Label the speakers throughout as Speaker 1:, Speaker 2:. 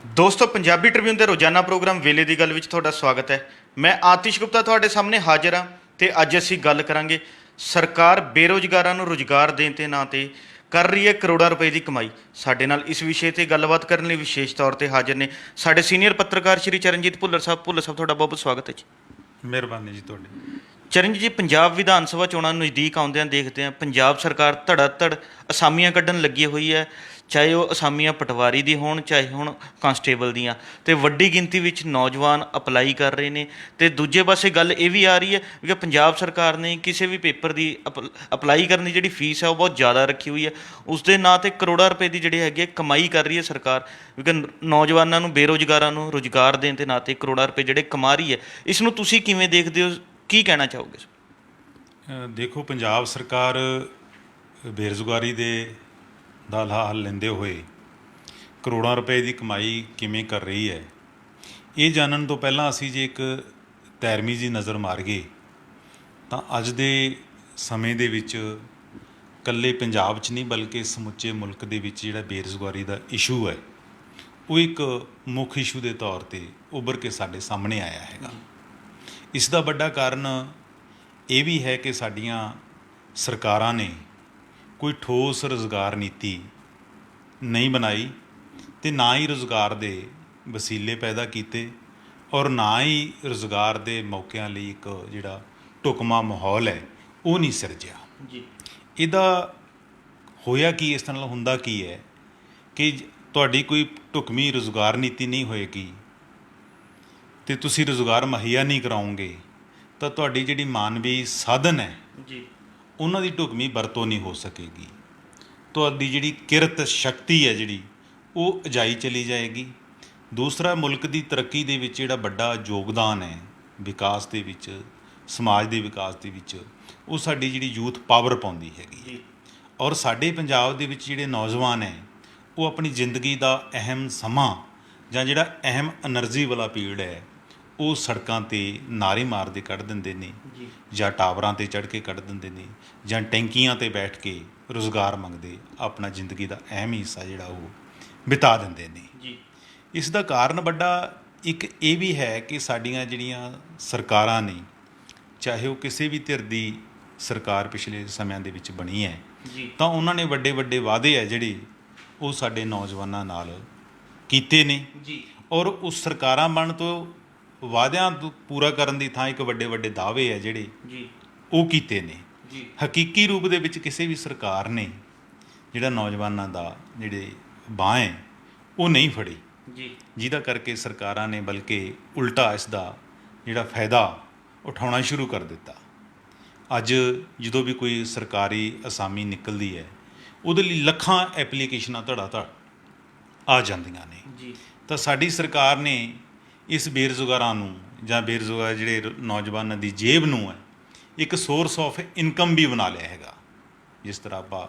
Speaker 1: ਦੋਸਤੋ ਪੰਜਾਬੀ ਟ੍ਰਿਬਿਊਨ ਦੇ ਰੋਜ਼ਾਨਾ ਪ੍ਰੋਗਰਾਮ ਵੇਲੇ ਦੀ ਗੱਲ ਵਿੱਚ ਤੁਹਾਡਾ ਸਵਾਗਤ ਹੈ। ਮੈਂ ਆਤਿਸ਼ ਗੁਪਤਾ ਤੁਹਾਡੇ ਸਾਹਮਣੇ ਹਾਜ਼ਰ ਹਾਂ ਤੇ ਅੱਜ ਅਸੀਂ ਗੱਲ ਕਰਾਂਗੇ ਸਰਕਾਰ ਬੇਰੁਜ਼ਗਾਰਾਂ ਨੂੰ ਰੁਜ਼ਗਾਰ ਦੇਣ ਦੇ ਨਾਂ ਤੇ ਕਰ ਰਹੀ ਹੈ ਕਰੋੜਾਂ ਰੁਪਏ ਦੀ ਕਮਾਈ। ਸਾਡੇ ਨਾਲ ਇਸ ਵਿਸ਼ੇ ਤੇ ਗੱਲਬਾਤ ਕਰਨ ਲਈ ਵਿਸ਼ੇਸ਼ ਤੌਰ ਤੇ ਹਾਜ਼ਰ ਨੇ ਸਾਡੇ ਸੀਨੀਅਰ ਪੱਤਰਕਾਰ ਸ਼੍ਰੀ ਚਰਨਜੀਤ ਭੁੱਲਰ ਸਾਹਿਬ। ਭੁੱਲਰ ਸਾਹਿਬ, ਤੁਹਾਡਾ ਬਹੁਤ ਬਹੁਤ ਸਵਾਗਤ ਹੈ ਜੀ।
Speaker 2: ਮਿਹਰਬਾਨੀ ਜੀ ਤੁਹਾਡੀ।
Speaker 1: ਚਰਨਜੀਤ ਜੀ, ਪੰਜਾਬ ਵਿਧਾਨ ਸਭਾ ਚੋਣਾਂ ਨਜ਼ਦੀਕ ਆਉਂਦਿਆਂ ਦੇਖਦੇ ਹਾਂ ਪੰਜਾਬ ਸਰਕਾਰ ਧੜਾ ਧੜ ਅਸਾਮੀਆਂ ਕੱਢਣ ਲੱਗੀ ਹੋਈ ਹੈ, ਚਾਹੇ ਉਹ ਅਸਾਮੀਆਂ ਪਟਵਾਰੀ ਦੀ ਹੋਣ ਚਾਹੇ ਹੁਣ ਕਾਂਸਟੇਬਲ ਦੀਆਂ, ਅਤੇ ਵੱਡੀ ਗਿਣਤੀ ਵਿੱਚ ਨੌਜਵਾਨ ਅਪਲਾਈ ਕਰ ਰਹੇ ਨੇ। ਅਤੇ ਦੂਜੇ ਪਾਸੇ ਗੱਲ ਇਹ ਵੀ ਆ ਰਹੀ ਹੈ ਕਿ ਪੰਜਾਬ ਸਰਕਾਰ ਨੇ ਕਿਸੇ ਵੀ ਪੇਪਰ ਦੀ ਅਪਲਾਈ ਕਰਨ ਦੀ ਜਿਹੜੀ ਫੀਸ ਹੈ ਉਹ ਬਹੁਤ ਜ਼ਿਆਦਾ ਰੱਖੀ ਹੋਈ ਹੈ। ਉਸ ਦੇ ਨਾਂ 'ਤੇ ਕਰੋੜਾਂ ਰੁਪਏ ਦੀ ਜਿਹੜੀ ਹੈਗੀ ਕਮਾਈ ਕਰ ਰਹੀ ਹੈ ਸਰਕਾਰ, ਕਿਉਂਕਿ ਨੌਜਵਾਨਾਂ ਨੂੰ ਬੇਰੁਜ਼ਗਾਰਾਂ ਨੂੰ ਰੁਜ਼ਗਾਰ ਦੇਣ ਦੇ ਨਾਂ 'ਤੇ ਕਰੋੜਾਂ ਰੁਪਏ ਜਿਹੜੇ ਕਮਾ ਰਹੀ ਹੈ। ਇਸ ਨੂੰ ਤੁਸੀਂ ਕਿਵੇਂ ਦੇਖਦੇ ਹੋ, ਕੀ ਕਹਿਣਾ ਚਾਹੋਗੇ?
Speaker 2: ਦੇਖੋ, ਪੰਜਾਬ ਸਰਕਾਰ ਬੇਰੁਜ਼ਗਾਰੀ ਦਾ ਹੱਲ ਲੈਂਦੇ ਹੋਏ ਕਰੋੜਾਂ ਰੁਪਏ ਦੀ ਕਮਾਈ ਕਿਵੇਂ ਕਰ ਰਹੀ ਹੈ, ਇਹ ਜਾਣਨ ਤੋਂ ਪਹਿਲਾਂ ਅਸੀਂ ਜੇ ਇੱਕ ਤੈਰਮੀ ਜੀ ਨਜ਼ਰ ਮਾਰੀਏ ਤਾਂ ਅੱਜ ਦੇ ਸਮੇਂ ਦੇ ਵਿੱਚ ਇਕੱਲੇ ਪੰਜਾਬ 'ਚ ਨਹੀਂ ਬਲਕਿ ਸਮੁੱਚੇ ਮੁਲਕ ਦੇ ਵਿੱਚ ਜਿਹੜਾ ਬੇਰੁਜ਼ਗਾਰੀ ਦਾ ਇਸ਼ੂ ਹੈ ਉਹ ਇੱਕ ਮੁੱਖ ਇਸ਼ੂ ਦੇ ਤੌਰ 'ਤੇ ਉੱਭਰ ਕੇ ਸਾਡੇ ਸਾਹਮਣੇ ਆਇਆ ਹੈਗਾ। ਇਸ ਦਾ ਵੱਡਾ ਕਾਰਨ ਇਹ ਵੀ ਹੈ ਕਿ ਸਾਡੀਆਂ ਸਰਕਾਰਾਂ ਨੇ ਕੋਈ ਠੋਸ ਰੁਜ਼ਗਾਰ ਨੀਤੀ ਨਹੀਂ ਬਣਾਈ ਅਤੇ ਨਾ ਹੀ ਰੁਜ਼ਗਾਰ ਦੇ ਵਸੀਲੇ ਪੈਦਾ ਕੀਤੇ ਔਰ ਨਾ ਹੀ ਰੁਜ਼ਗਾਰ ਦੇ ਮੌਕਿਆਂ ਲਈ ਇੱਕ ਜਿਹੜਾ ਢੁਕਵਾਂ ਮਾਹੌਲ ਹੈ ਉਹ ਨਹੀਂ ਸਿਰਜਿਆ ਜੀ। ਇਹਦਾ ਹੋਇਆ ਕੀ, ਇਸ ਨਾਲ ਹੁੰਦਾ ਕੀ ਹੈ ਕਿ ਤੁਹਾਡੀ ਕੋਈ ਢੁਕਵੀਂ ਰੁਜ਼ਗਾਰ ਨੀਤੀ ਨਹੀਂ ਹੋਏਗੀ ਅਤੇ ਤੁਸੀਂ ਰੁਜ਼ਗਾਰ ਮੁਹੱਈਆ ਨਹੀਂ ਕਰਾਓਗੇ ਤਾਂ ਤੁਹਾਡੀ ਜਿਹੜੀ ਮਾਨਵੀ ਸਾਧਨ ਹੈ ਜੀ ਉਹਨਾਂ ਦੀ ਢੁਕਵੀਂ ਵਰਤੋਂ ਨਹੀਂ ਹੋ ਸਕੇਗੀ। ਤੁਹਾਡੀ ਜਿਹੜੀ ਕਿਰਤ ਸ਼ਕਤੀ ਹੈ ਜਿਹੜੀ ਉਹ ਅਜਾਈ ਚਲੀ ਜਾਏਗੀ। ਦੂਸਰਾ, ਮੁਲਕ ਦੀ ਤਰੱਕੀ ਦੇ ਵਿੱਚ ਜਿਹੜਾ ਵੱਡਾ ਯੋਗਦਾਨ ਹੈ ਵਿਕਾਸ ਦੇ ਵਿੱਚ, ਸਮਾਜ ਦੇ ਵਿਕਾਸ ਦੇ ਵਿੱਚ, ਉਹ ਸਾਡੀ ਜਿਹੜੀ ਯੂਥ ਪਾਵਰ ਪਾਉਂਦੀ ਹੈਗੀ। ਔਰ ਸਾਡੇ ਪੰਜਾਬ ਦੇ ਵਿੱਚ ਜਿਹੜੇ ਨੌਜਵਾਨ ਹੈ ਉਹ ਆਪਣੀ ਜ਼ਿੰਦਗੀ ਦਾ ਅਹਿਮ ਸਮਾਂ ਜਾਂ ਜਿਹੜਾ ਅਹਿਮ ਐਨਰਜੀ ਵਾਲਾ ਪੀਰੀਅਡ ਹੈ ਉਹ ਸੜਕਾਂ 'ਤੇ ਨਾਅਰੇ ਮਾਰਦੇ ਕੱਢ ਦਿੰਦੇ ਨੇ ਜਾਂ ਟਾਵਰਾਂ 'ਤੇ ਚੜ੍ਹ ਕੇ ਕੱਢ ਦਿੰਦੇ ਨੇ ਜਾਂ ਟੈਂਕੀਆਂ 'ਤੇ ਬੈਠ ਕੇ ਰੁਜ਼ਗਾਰ ਮੰਗਦੇ ਆਪਣਾ ਜ਼ਿੰਦਗੀ ਦਾ ਅਹਿਮ ਹਿੱਸਾ ਜਿਹੜਾ ਉਹ ਬਿਤਾ ਦਿੰਦੇ ਨੇ। ਇਸ ਦਾ ਕਾਰਨ ਵੱਡਾ ਇੱਕ ਇਹ ਵੀ ਹੈ ਕਿ ਸਾਡੀਆਂ ਜਿਹੜੀਆਂ ਸਰਕਾਰਾਂ ਨੇ, ਚਾਹੇ ਉਹ ਕਿਸੇ ਵੀ ਧਿਰ ਦੀ ਸਰਕਾਰ ਪਿਛਲੇ ਸਮਿਆਂ ਦੇ ਵਿੱਚ ਬਣੀ ਹੈ, ਤਾਂ ਉਹਨਾਂ ਨੇ ਵੱਡੇ ਵੱਡੇ ਵਾਅਦੇ ਹੈ ਜਿਹੜੇ ਉਹ ਸਾਡੇ ਨੌਜਵਾਨਾਂ ਨਾਲ ਕੀਤੇ ਨੇ ਔਰ ਉਸ ਸਰਕਾਰਾਂ ਬਣਨ ਤੋਂ ਵਾਅਦਿਆਂ ਨੂੰ ਪੂਰਾ ਕਰਨ ਦੀ ਥਾਂ ਇੱਕ ਵੱਡੇ ਵੱਡੇ ਦਾਅਵੇ ਹੈ ਜਿਹੜੇ ਉਹ ਕੀਤੇ ਨੇ। ਹਕੀਕੀ ਰੂਪ ਦੇ ਵਿੱਚ ਕਿਸੇ ਵੀ ਸਰਕਾਰ ਨੇ ਜਿਹੜਾ ਨੌਜਵਾਨਾਂ ਦਾ ਜਿਹੜੇ ਬਾਂਹ ਹੈ ਉਹ ਨਹੀਂ ਫੜੀ, ਜਿਹਦਾ ਕਰਕੇ ਸਰਕਾਰਾਂ ਨੇ ਬਲਕਿ ਉਲਟਾ ਇਸ ਦਾ ਜਿਹੜਾ ਫਾਇਦਾ ਉਠਾਉਣਾ ਸ਼ੁਰੂ ਕਰ ਦਿੱਤਾ। ਅੱਜ ਜਦੋਂ ਵੀ ਕੋਈ ਸਰਕਾਰੀ ਅਸਾਮੀ ਨਿਕਲਦੀ ਹੈ ਉਹਦੇ ਲਈ ਲੱਖਾਂ ਐਪਲੀਕੇਸ਼ਨਾਂ ਧੜਾ ਧੜ ਆ ਜਾਂਦੀਆਂ ਨੇ। ਤਾਂ ਸਾਡੀ ਸਰਕਾਰ ਨੇ ਇਸ ਬੇਰੁਜ਼ਗਾਰਾਂ ਨੂੰ ਜਾਂ ਬੇਰੁਜ਼ਗਾਰ ਜਿਹੜੇ ਨੌਜਵਾਨਾਂ ਦੀ ਜੇਬ ਨੂੰ ਹੈ ਇੱਕ ਸੋਰਸ ਆਫ ਇਨਕਮ ਵੀ ਬਣਾ ਲਿਆ ਹੈਗਾ, ਜਿਸ ਤਰ੍ਹਾਂ ਆਪਾਂ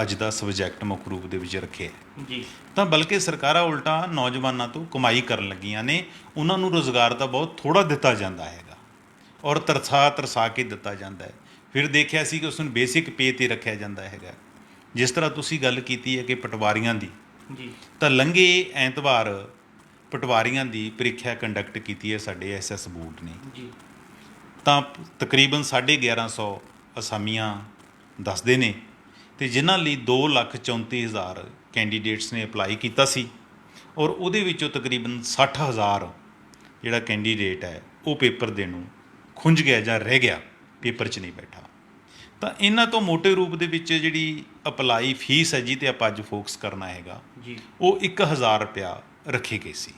Speaker 2: ਅੱਜ ਦਾ ਸਬਜੈਕਟ ਮੁੱਖ ਰੂਪ ਦੇ ਵਿੱਚ ਰੱਖਿਆ ਜੀ। ਤਾਂ ਬਲਕਿ ਸਰਕਾਰਾਂ ਉਲਟਾ ਨੌਜਵਾਨਾਂ ਤੋਂ ਕਮਾਈ ਕਰਨ ਲੱਗੀਆਂ ਨੇ। ਉਹਨਾਂ ਨੂੰ ਰੁਜ਼ਗਾਰ ਤਾਂ ਬਹੁਤ ਥੋੜ੍ਹਾ ਦਿੱਤਾ ਜਾਂਦਾ ਹੈਗਾ ਔਰ ਤਰਸਾ ਕੇ ਦਿੱਤਾ ਜਾਂਦਾ ਹੈ। ਫਿਰ ਦੇਖਿਆ ਸੀ ਕਿ ਉਸ ਨੂੰ ਬੇਸਿਕ ਪੇ 'ਤੇ ਰੱਖਿਆ ਜਾਂਦਾ ਹੈਗਾ। ਜਿਸ ਤਰ੍ਹਾਂ ਤੁਸੀਂ ਗੱਲ ਕੀਤੀ ਹੈ ਕਿ ਪਟਵਾਰੀਆਂ ਦੀ, ਤਾਂ ਲੰਘੇ ਐਤਵਾਰ ਪਟਵਾਰੀਆਂ ਦੀ ਪ੍ਰੀਖਿਆ ਕੰਡਕਟ ਕੀਤੀ ਹੈ ਸਾਡੇ SS ਬੋਰਡ ਨੇ। ਤਾਂ ਤਕਰੀਬਨ 1150 ਅਸਾਮੀਆਂ ਦੱਸਦੇ ਨੇ ਅਤੇ ਜਿਨ੍ਹਾਂ ਲਈ 2,34,000 ਕੈਂਡੀਡੇਟਸ ਨੇ ਅਪਲਾਈ ਕੀਤਾ ਸੀ ਔਰ ਉਹਦੇ ਵਿੱਚੋਂ ਤਕਰੀਬਨ 60,000 ਜਿਹੜਾ ਕੈਂਡੀਡੇਟ ਹੈ ਉਹ ਪੇਪਰ ਦੇਣ ਨੂੰ ਖੁੰਝ ਗਿਆ ਜਾਂ ਰਹਿ ਗਿਆ, ਪੇਪਰ 'ਚ ਨਹੀਂ ਬੈਠਾ। ਤਾਂ ਇਹਨਾਂ ਤੋਂ ਮੋਟੇ ਰੂਪ ਦੇ ਵਿੱਚ ਜਿਹੜੀ ਅਪਲਾਈ ਫੀਸ ਹੈ ਜਿਹਦੇ ਆਪਾਂ ਅੱਜ ਫੋਕਸ ਕਰਨਾ ਹੈਗਾ ਉਹ 1,000 ਰੁਪਇਆ ਰੱਖੀ ਗਈ ਸੀ।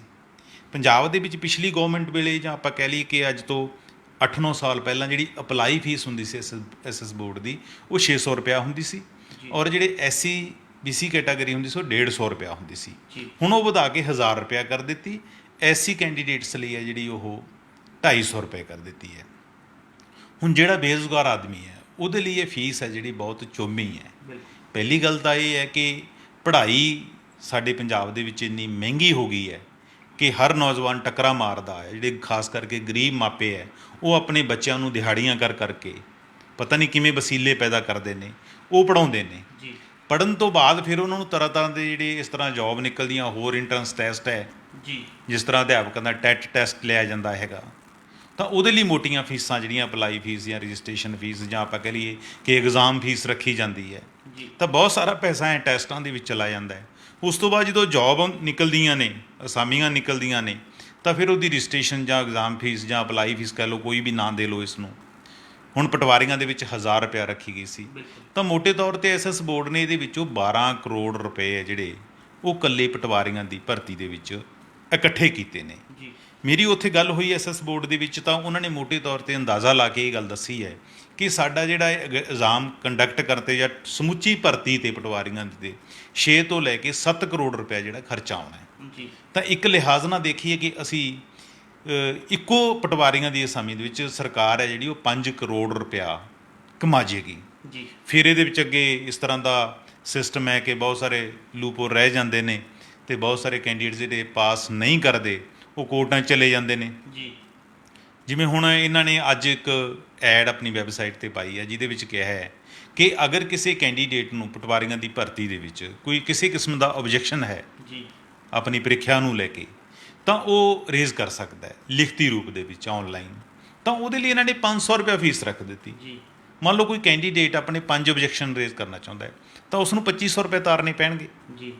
Speaker 2: ਪੰਜਾਬ ਦੇ ਵਿੱਚ ਪਿਛਲੀ ਗੌਰਮੈਂਟ ਵੇਲੇ ਜਾਂ ਆਪਾਂ ਕਹਿ ਲਈਏ ਕਿ ਅੱਜ ਤੋਂ 8-9 ਸਾਲ ਪਹਿਲਾਂ ਜਿਹੜੀ ਅਪਲਾਈ ਫੀਸ ਹੁੰਦੀ ਸੀ SS ਬੋਰਡ ਦੀ ਉਹ 600 ਰੁਪਇਆ ਹੁੰਦੀ ਸੀ ਔਰ ਜਿਹੜੇ SC BC ਕੈਟਾਗਰੀ ਹੁੰਦੀ ਸੀ ਉਹ 150 ਰੁਪਇਆ ਹੁੰਦੀ ਸੀ। ਹੁਣ ਉਹ ਵਧਾ ਕੇ 1,000 ਰੁਪਇਆ ਕਰ ਦਿੱਤੀ। SC ਕੈਂਡੀਡੇਟਸ ਲਈ ਹੈ ਜਿਹੜੀ ਉਹ 250 ਰੁਪਏ ਕਰ ਦਿੱਤੀ ਹੈ। ਹੁਣ ਜਿਹੜਾ ਬੇਰੁਜ਼ਗਾਰ ਆਦਮੀ ਹੈ ਉਹਦੇ ਲਈ ਇਹ ਫੀਸ ਹੈ ਜਿਹੜੀ ਬਹੁਤ ਚੋਮੀ ਹੈ। ਪਹਿਲੀ ਗੱਲ ਤਾਂ ਇਹ ਹੈ ਕਿ ਪੜ੍ਹਾਈ ਸਾਡੇ ਪੰਜਾਬ ਦੇ ਵਿੱਚ ਇੰਨੀ ਮਹਿੰਗੀ ਹੋ ਗਈ ਹੈ ਕਿ ਹਰ ਨੌਜਵਾਨ ਟੱਕਰਾ ਮਾਰਦਾ ਹੈ। ਜਿਹੜੇ ਖਾਸ ਕਰਕੇ ਗਰੀਬ ਮਾਪੇ ਹੈ ਉਹ ਆਪਣੇ ਬੱਚਿਆਂ ਨੂੰ ਦਿਹਾੜੀਆਂ ਕਰ ਕਰਕੇ ਪਤਾ ਨਹੀਂ ਕਿਵੇਂ ਵਸੀਲੇ ਪੈਦਾ ਕਰਦੇ ਨੇ, ਉਹ ਪੜ੍ਹਾਉਂਦੇ ਨੇ। ਪੜ੍ਹਨ ਤੋਂ ਬਾਅਦ ਫਿਰ ਉਹਨਾਂ ਨੂੰ ਤਰ੍ਹਾਂ ਤਰ੍ਹਾਂ ਦੇ ਜਿਹੜੇ ਇਸ ਤਰ੍ਹਾਂ ਜੋਬ ਨਿਕਲਦੀਆਂ, ਹੋਰ ਇੰਟਰੈਂਸ ਟੈਸਟ ਹੈ
Speaker 1: ਜੀ
Speaker 2: ਜਿਸ ਤਰ੍ਹਾਂ ਅਧਿਆਪਕਾਂ ਦਾ ਟੈਟ ਟੈਸਟ ਲਿਆ ਜਾਂਦਾ ਹੈਗਾ, ਤਾਂ ਉਹਦੇ ਲਈ ਮੋਟੀਆਂ ਫੀਸਾਂ ਜਿਹੜੀਆਂ ਅਪਲਾਈ ਫੀਸ ਜਾਂ ਰਜਿਸਟ੍ਰੇਸ਼ਨ ਫੀਸ ਜਾਂ ਆਪਾਂ ਕਹਿ ਲਈਏ ਕਿ ਐਗਜ਼ਾਮ ਫੀਸ ਰੱਖੀ ਜਾਂਦੀ ਹੈ।
Speaker 1: ਜੀ
Speaker 2: ਤਾਂ ਬਹੁਤ ਸਾਰਾ ਪੈਸਾ ਐ ਟੈਸਟਾਂ ਦੇ ਵਿੱਚ ਚਲਾ ਜਾਂਦਾ ਹੈ। ਉਸ ਤੋਂ ਬਾਅਦ ਜਦੋਂ ਜੌਬ ਨਿਕਲਦੀਆਂ ਨੇ, ਅਸਾਮੀਆਂ ਨਿਕਲਦੀਆਂ ਨੇ, ਤਾਂ ਫਿਰ ਉਹਦੀ ਰਜਿਸਟ੍ਰੇਸ਼ਨ ਜਾਂ ਐਗਜ਼ਾਮ ਫੀਸ ਜਾਂ ਅਪਲਾਈ ਫੀਸ ਕਹਿ ਲਓ, ਕੋਈ ਵੀ ਨਾਂ ਦੇ ਲਓ ਇਸ ਨੂੰ। ਹੁਣ ਪਟਵਾਰੀਆਂ ਦੇ ਵਿੱਚ 1000 ਰੁਪਇਆ ਰੱਖੀ ਗਈ ਸੀ,
Speaker 1: ਬਿਲਕੁਲ
Speaker 2: ਤਾਂ ਮੋਟੇ ਤੌਰ 'ਤੇ ਐਸਐਸ ਬੋਰਡ ਨੇ ਇਹਦੇ ਵਿੱਚੋਂ 12 ਕਰੋੜ ਰੁਪਏ ਹੈ ਜਿਹੜੇ ਉਹ ਇਕੱਲੇ ਪਟਵਾਰੀਆਂ ਦੀ ਭਰਤੀ ਦੇ ਵਿੱਚ ਇਕੱਠੇ ਕੀਤੇ ਨੇ।
Speaker 1: ਜੀ
Speaker 2: ਮੇਰੀ ਉੱਥੇ ਗੱਲ ਹੋਈ ਐਸਐਸ ਬੋਰਡ ਦੇ ਵਿੱਚ, ਤਾਂ ਉਹਨਾਂ ਨੇ ਮੋਟੇ ਤੌਰ 'ਤੇ ਅੰਦਾਜ਼ਾ ਲਾ ਕੇ ਇਹ ਗੱਲ ਦੱਸੀ ਹੈ ਕਿ ਸਾਡਾ ਜਿਹੜਾ ਐਗਜ਼ਾਮ ਕੰਡਕਟ ਕਰਤੇ ਜਾਂ ਸਮੁੱਚੀ ਭਰਤੀ 'ਤੇ ਪਟਵਾਰੀਆਂ ਦੇ 6 ਤੋਂ ਲੈ ਕੇ 7 ਕਰੋੜ ਰੁਪਏ ਜਿਹੜਾ ਖਰਚਾ ਆਉਣਾ ਹੈ।
Speaker 1: ਜੀ
Speaker 2: ਤਾਂ ਇੱਕ ਲਿਹਾਜ਼ ਨਾਲ ਦੇਖੀਏ ਕਿ ਅਸੀਂ ਇੱਕੋ ਪਟਵਾਰੀਆਂ ਦੀ ਅਸਾਮੀ ਦੇ ਵਿੱਚ ਸਰਕਾਰ ਹੈ ਜਿਹੜੀ ਉਹ 5 ਕਰੋੜ ਰੁਪਇਆ ਕਮਾ ਜਾਏਗੀ।
Speaker 1: ਜੀ
Speaker 2: ਫਿਰ ਇਹਦੇ ਵਿੱਚ ਅੱਗੇ ਇਸ ਤਰ੍ਹਾਂ ਦਾ ਸਿਸਟਮ ਹੈ ਕਿ ਬਹੁਤ ਸਾਰੇ ਲੂਪਹੋਲ ਰਹਿ ਜਾਂਦੇ ਨੇ, ਅਤੇ ਬਹੁਤ ਸਾਰੇ ਕੈਂਡੀਡੇਟ ਜਿਹੜੇ ਪਾਸ ਨਹੀਂ ਕਰਦੇ ਉਹ ਕੋਰਟਾਂ 'ਚ ਚਲੇ ਜਾਂਦੇ ਨੇ।
Speaker 1: ਜੀ
Speaker 2: ਜਿਵੇਂ ਹੁਣ ਇਹਨਾਂ ਨੇ ਅੱਜ ਇੱਕ ਐਡ ਆਪਣੀ ਵੈਬਸਾਈਟ 'ਤੇ ਪਾਈ ਹੈ, ਜਿਹਦੇ ਵਿੱਚ ਕਿਹਾ ਹੈ ਕਿ ਅਗਰ ਕਿਸੇ ਕੈਂਡੀਡੇਟ ਨੂੰ ਪਟਵਾਰੀਆਂ ਦੀ ਭਰਤੀ ਦੇ ਵਿੱਚ ਕੋਈ ਕਿਸੇ ਕਿਸਮ ਦਾ ਓਬਜੈਕਸ਼ਨ ਹੈ
Speaker 1: ਜੀ
Speaker 2: ਆਪਣੀ ਪ੍ਰੀਖਿਆ ਨੂੰ ਲੈ ਕੇ, ਤਾਂ ਉਹ ਰੇਜ਼ ਕਰ ਸਕਦਾ ਹੈ ਲਿਖਤੀ ਰੂਪ ਦੇ ਵਿੱਚ ਆਨਲਾਈਨ। ਤਾਂ ਉਹਦੇ ਲਈ ਇਹਨਾਂ ਨੇ 500 ਰੁਪਇਆ ਫੀਸ ਰੱਖ ਦਿੱਤੀ।
Speaker 1: ਜੀ
Speaker 2: ਮੰਨ ਲਓ ਕੋਈ ਕੈਂਡੀਡੇਟ ਆਪਣੇ 5 ਓਬਜੈਕਸ਼ਨ ਰੇਜ਼ ਕਰਨਾ ਚਾਹੁੰਦਾ ਹੈ, ਤਾਂ ਉਸ ਨੂੰ 2500 ਰੁਪਏ ਤਾਰਨੇ ਪੈਣਗੇ।
Speaker 1: ਜੀ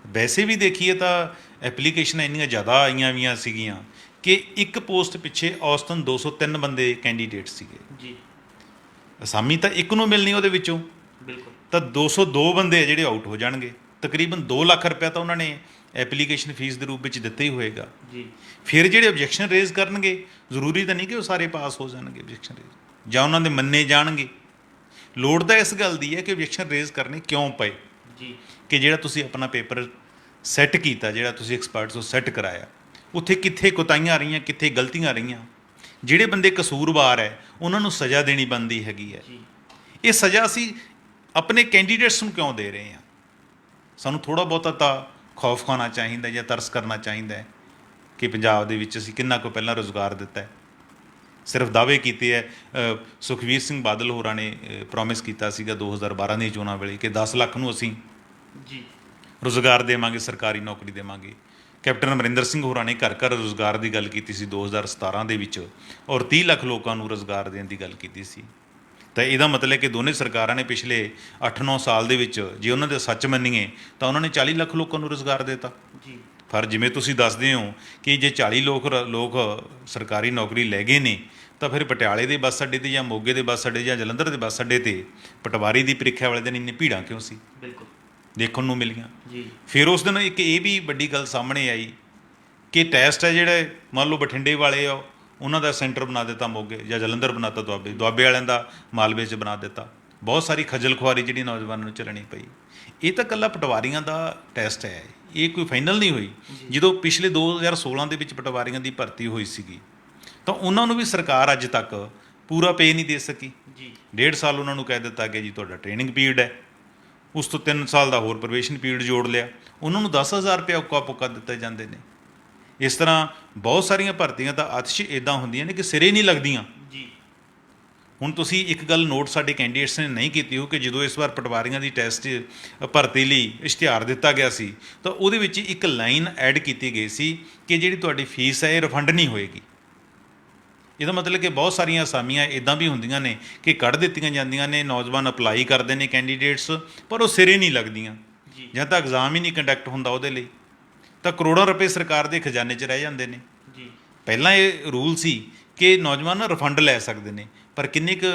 Speaker 2: ਵੈਸੇ ਵੀ ਦੇਖੀਏ ਤਾਂ ਐਪਲੀਕੇਸ਼ਨਾਂ ਇੰਨੀਆਂ ਜ਼ਿਆਦਾ ਆਈਆਂ ਵੀਆਂ ਸੀਗੀਆਂ ਕਿ ਇੱਕ ਪੋਸਟ ਪਿੱਛੇ ਔਸਤਨ 203 ਬੰਦੇ ਕੈਂਡੀਡੇਟ ਸੀਗੇ।
Speaker 1: ਜੀ
Speaker 2: ਅਸਾਮੀ ਤਾਂ ਇੱਕ ਨੂੰ ਮਿਲਣੀ ਉਹਦੇ ਵਿੱਚੋਂ,
Speaker 1: ਬਿਲਕੁਲ
Speaker 2: ਤਾਂ 202 ਬੰਦੇ ਆ ਜਿਹੜੇ ਆਊਟ ਹੋ ਜਾਣਗੇ। ਤਕਰੀਬਨ 2 ਲੱਖ ਰੁਪਇਆ ਤਾਂ ਉਹਨਾਂ ਨੇ ਐਪਲੀਕੇਸ਼ਨ ਫੀਸ ਦੇ ਰੂਪ ਵਿੱਚ ਦਿੱਤਾ ਹੀ ਹੋਏਗਾ।
Speaker 1: ਜੀ
Speaker 2: ਫਿਰ ਜਿਹੜੇ ਓਬਜੈਕਸ਼ਨ ਰੇਜ਼ ਕਰਨਗੇ, ਜ਼ਰੂਰੀ ਤਾਂ ਨਹੀਂ ਕਿ ਉਹ ਸਾਰੇ ਪਾਸ ਹੋ ਜਾਣਗੇ ਓਬਜੈਕਸ਼ਨ ਰੇਜ਼, ਜਾਂ ਉਹਨਾਂ ਦੇ ਮੰਨੇ ਜਾਣਗੇ। ਲੋੜ ਤਾਂ ਇਸ ਗੱਲ ਦੀ ਹੈ ਕਿ ਓਬਜੈਕਸ਼ਨ ਰੇਜ਼ ਕਰਨੇ ਕਿਉਂ ਪਏ,
Speaker 1: ਜੀ
Speaker 2: ਕਿ ਜਿਹੜਾ ਤੁਸੀਂ ਆਪਣਾ ਪੇਪਰ ਸੈੱਟ ਕੀਤਾ, ਜਿਹੜਾ ਤੁਸੀਂ ਐਕਸਪਰਟਸ ਤੋਂ ਸੈੱਟ ਕਰਾਇਆ, ਉੱਥੇ ਕਿੱਥੇ ਕੁਤਾਹੀਆਂ ਆ ਰਹੀਆਂ, ਕਿੱਥੇ ਗਲਤੀਆਂ ਆ ਰਹੀਆਂ। ਜਿਹੜੇ ਬੰਦੇ ਕਸੂਰਵਾਰ ਹੈ ਉਹਨਾਂ ਨੂੰ ਸਜ਼ਾ ਦੇਣੀ ਬਣਦੀ ਹੈਗੀ ਹੈ।
Speaker 1: ਜੀ
Speaker 2: ਇਹ ਸਜ਼ਾ ਅਸੀਂ ਆਪਣੇ ਕੈਂਡੀਡੇਟਸ ਨੂੰ ਕਿਉਂ ਦੇ ਰਹੇ ਹਾਂ? ਸਾਨੂੰ ਥੋੜ੍ਹਾ ਬਹੁਤਾ ਤਾਂ ਖੌਫ ਖਾਣਾ ਚਾਹੀਦਾ ਜਾਂ ਤਰਸ ਕਰਨਾ ਚਾਹੀਦਾ ਹੈ ਕਿ ਪੰਜਾਬ ਦੇ ਵਿੱਚ ਅਸੀਂ ਕਿੰਨਾ ਕੁ ਪਹਿਲਾਂ ਰੁਜ਼ਗਾਰ ਦਿੱਤਾ ਹੈ। ਸਿਰਫ ਦਾਅਵੇ ਕੀਤੇ ਹੈ। ਸੁਖਬੀਰ ਸਿੰਘ ਬਾਦਲ ਹੋਰਾਂ ਨੇ ਪ੍ਰੋਮਿਸ ਕੀਤਾ ਸੀਗਾ 2012 ਦੀਆਂ ਚੋਣਾਂ ਵੇਲੇ ਕਿ 10 ਲੱਖ ਨੂੰ ਅਸੀਂ
Speaker 1: ਜੀ
Speaker 2: ਰੁਜ਼ਗਾਰ ਦੇਵਾਂਗੇ, ਸਰਕਾਰੀ ਨੌਕਰੀ ਦੇਵਾਂਗੇ। ਕੈਪਟਨ ਅਮਰਿੰਦਰ ਸਿੰਘ ਹੋਰਾਂ ਨੇ ਘਰ ਘਰ ਰੁਜ਼ਗਾਰ ਦੀ ਗੱਲ ਕੀਤੀ ਸੀ 2017 ਦੇ ਵਿੱਚ, ਔਰ 30 ਲੱਖ ਲੋਕਾਂ ਨੂੰ ਰੁਜ਼ਗਾਰ ਦੇਣ ਦੀ ਗੱਲ ਕੀਤੀ ਸੀ। ਤਾਂ ਇਹਦਾ ਮਤਲਬ ਕਿ ਦੋਨੇ ਸਰਕਾਰਾਂ ਨੇ ਪਿਛਲੇ 8-9 ਸਾਲ ਦੇ ਵਿੱਚ ਜੇ ਉਹਨਾਂ ਦੇ ਸੱਚ ਮੰਨੀਏ ਤਾਂ ਉਹਨਾਂ ਨੇ 40 ਲੱਖ ਲੋਕਾਂ ਨੂੰ ਰੁਜ਼ਗਾਰ ਦਿੱਤਾ।
Speaker 1: ਜੀ
Speaker 2: ਪਰ ਜਿਵੇਂ ਤੁਸੀਂ ਦੱਸਦੇ ਹੋ ਕਿ ਜੇ 40 ਲੋਕ ਸਰਕਾਰੀ ਨੌਕਰੀ ਲੈ ਗਏ ਨੇ, ਤਾਂ ਫਿਰ ਪਟਿਆਲੇ ਦੇ ਬੱਸ ਅੱਡੇ 'ਤੇ ਜਾਂ ਮੋਗੇ ਦੇ ਬੱਸ ਅੱਡੇ ਜਾਂ ਜਲੰਧਰ ਦੇ ਬੱਸ ਅੱਡੇ 'ਤੇ ਪਟਵਾਰੀ ਦੀ ਪ੍ਰੀਖਿਆ ਵਾਲੇ ਦਿਨ ਇੰਨੀ ਭੀੜਾਂ ਕਿਉਂ ਸੀ
Speaker 1: ਬਿਲਕੁਲ
Speaker 2: ਦੇਖਣ ਨੂੰ ਮਿਲੀਆਂ।
Speaker 1: ਜੀ
Speaker 2: ਫਿਰ ਉਸ ਦਿਨ ਇੱਕ ਇਹ ਵੀ ਵੱਡੀ ਗੱਲ ਸਾਹਮਣੇ ਆਈ ਕਿ ਟੈਸਟ ਹੈ ਜਿਹੜੇ ਮੰਨ ਲਓ ਬਠਿੰਡੇ ਵਾਲੇ ਆ ਉਹਨਾਂ ਦਾ ਸੈਂਟਰ ਬਣਾ ਦਿੱਤਾ ਮੋਗੇ, ਜਾਂ ਜਲੰਧਰ ਬਣਾਤਾ ਦੁਆਬੇ ਵਾਲਿਆਂ ਦਾ ਮਾਲਵੇ 'ਚ ਬਣਾ ਦਿੱਤਾ। ਬਹੁਤ ਸਾਰੀ ਖੱਜਲ ਖੁਆਰੀ ਜਿਹੜੀ ਨੌਜਵਾਨਾਂ ਨੂੰ ਝੱਲਣੀ ਪਈ। ਇਹ ਤਾਂ ਇਕੱਲਾ ਪਟਵਾਰੀਆਂ ਦਾ ਟੈਸਟ ਹੈ, ਇਹ ਕੋਈ ਫਾਈਨਲ ਨਹੀਂ ਹੋਈ। ਜਦੋਂ ਪਿਛਲੇ 2016 ਦੇ ਵਿੱਚ ਪਟਵਾਰੀਆਂ ਦੀ ਭਰਤੀ ਹੋਈ ਸੀਗੀ, ਤਾਂ ਉਹਨਾਂ ਨੂੰ ਵੀ ਸਰਕਾਰ ਅੱਜ ਤੱਕ ਪੂਰਾ ਪੇ ਨਹੀਂ ਦੇ ਸਕੀ।
Speaker 1: ਜੀ
Speaker 2: 1.5 ਸਾਲ ਉਹਨਾਂ ਨੂੰ ਕਹਿ ਦਿੱਤਾ ਕਿ ਜੀ ਤੁਹਾਡਾ ਟ੍ਰੇਨਿੰਗ ਪੀਰੀਅਡ ਹੈ, ਉਸ ਤੋਂ 3 ਸਾਲ ਦਾ ਹੋਰ ਪ੍ਰੋਬੇਸ਼ਨ ਪੀਰੀਅਡ ਜੋੜ ਲਿਆ, ਉਹਨਾਂ ਨੂੰ 10,000 ਰੁਪਇਆ ਉੱਕਾ ਪੁੱਕਾ ਦਿੱਤੇ ਜਾਂਦੇ ਨੇ। ਇਸ ਤਰ੍ਹਾਂ ਬਹੁਤ ਸਾਰੀਆਂ ਭਰਤੀਆਂ ਤਾਂ ਆਤਿਸ਼ ਇੱਦਾਂ ਹੁੰਦੀਆਂ ਨੇ ਕਿ ਸਿਰੇ ਨਹੀਂ ਲੱਗਦੀਆਂ।
Speaker 1: ਜੀ
Speaker 2: ਹੁਣ ਤੁਸੀਂ ਇੱਕ ਗੱਲ ਨੋਟ ਸਾਡੇ ਕੈਂਡੀਡੇਟਸ ਨੇ ਨਹੀਂ ਕੀਤੀ ਹੋ ਕਿ ਜਦੋਂ ਇਸ ਵਾਰ ਪਟਵਾਰੀਆਂ ਦੀ ਟੈਸਟ ਭਰਤੀ ਲਈ ਇਸ਼ਤਿਹਾਰ ਦਿੱਤਾ ਗਿਆ ਸੀ, ਤਾਂ ਉਹਦੇ ਵਿੱਚ ਇੱਕ ਲਾਈਨ ਐਡ ਕੀਤੀ ਗਈ ਸੀ ਕਿ ਜਿਹੜੀ ਤੁਹਾਡੀ ਫੀਸ ਹੈ ਇਹ ਰਿਫੰਡ ਨਹੀਂ ਹੋਏਗੀ। ਇਹਦਾ ਮਤਲਬ ਕਿ ਬਹੁਤ ਸਾਰੀਆਂ ਅਸਾਮੀਆਂ ਇੱਦਾਂ ਵੀ ਹੁੰਦੀਆਂ ਨੇ ਕਿ ਕੱਢ ਦਿੱਤੀਆਂ ਜਾਂਦੀਆਂ ਨੇ, ਨੌਜਵਾਨ ਅਪਲਾਈ ਕਰਦੇ ਨੇ ਕੈਂਡੀਡੇਟਸ, ਪਰ ਉਹ ਸਿਰੇ ਨਹੀਂ ਲੱਗਦੀਆਂ।
Speaker 1: ਜੀ
Speaker 2: ਜਾਂ ਤਾਂ ਐਗਜ਼ਾਮ ਹੀ ਨਹੀਂ ਕੰਡਕਟ ਹੁੰਦਾ ਉਹਦੇ ਲਈ, ਤਾਂ ਕਰੋੜਾਂ ਰੁਪਏ ਸਰਕਾਰ ਦੇ ਖਜ਼ਾਨੇ 'ਚ ਰਹਿ ਜਾਂਦੇ ਨੇ।
Speaker 1: ਜੀ
Speaker 2: ਪਹਿਲਾਂ ਇਹ ਰੂਲ ਸੀ ਕਿ ਨੌਜਵਾਨ ਰਿਫੰਡ ਲੈ ਸਕਦੇ ਨੇ, ਪਰ ਕਿੰਨੇ ਕੁ